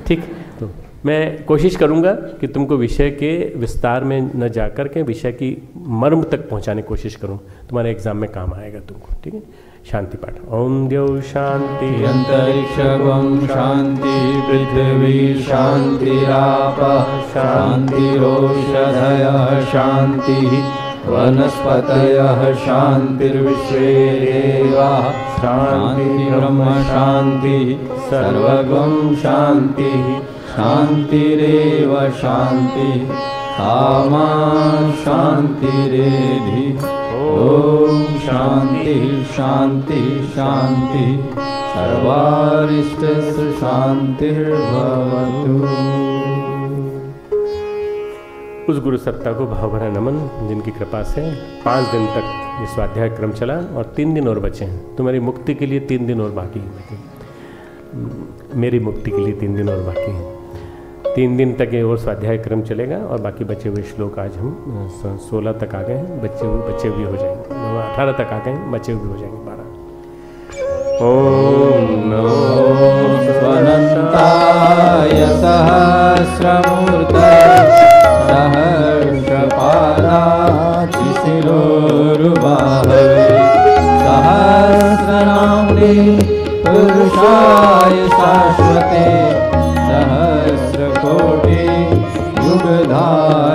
[SPEAKER 3] ठीक, तो मैं कोशिश करूंगा कि तुमको विषय के विस्तार में न जाकर के विषय की मर्म तक पहुंचाने की कोशिश करूं, तुम्हारे एग्जाम में काम आएगा तुमको। ठीक है, शांति पाठ। ओम द्यौ शांति
[SPEAKER 2] अंतरिक्षं शांति पृथ्वी शांतिरापः शांतिरोषधयः शांतिः वनस्पतयः शांतिर्विश्वे देवाः शांति ब्रह्म शांति सर्वगं शांति शांतिरेव शांति कामा शांतिरेधि। ओम शांति शांति शांति सर्वारिष्टस्य शांतिर्भवतु।
[SPEAKER 3] उस गुरु सत्ता को भावभरा नमन जिनकी कृपा से 5 दिन तक ये स्वाध्याय क्रम चला और 3 दिन और बचे हैं। तुम्हारी मुक्ति के लिए 3 दिन और बाकी हैं, मेरी मुक्ति के लिए 3 दिन और बाकी हैं। 3 दिन तक ये और स्वाध्याय क्रम चलेगा और बाकी बचे हुए श्लोक आज हम 16 तक आ गए हैं, बच्चे भी हो जाएंगे। 18 तक आ गए हैं, बच्चे भी हो जाएंगे 12। ओम नमो
[SPEAKER 2] स्वनन्ताय सहस्रमूर्तये सहस्रपादातिशिरोरुबाहवे सहस्रनाम्ने पुरुषाय शाश्वते सहस्रकोटि युगधारिणे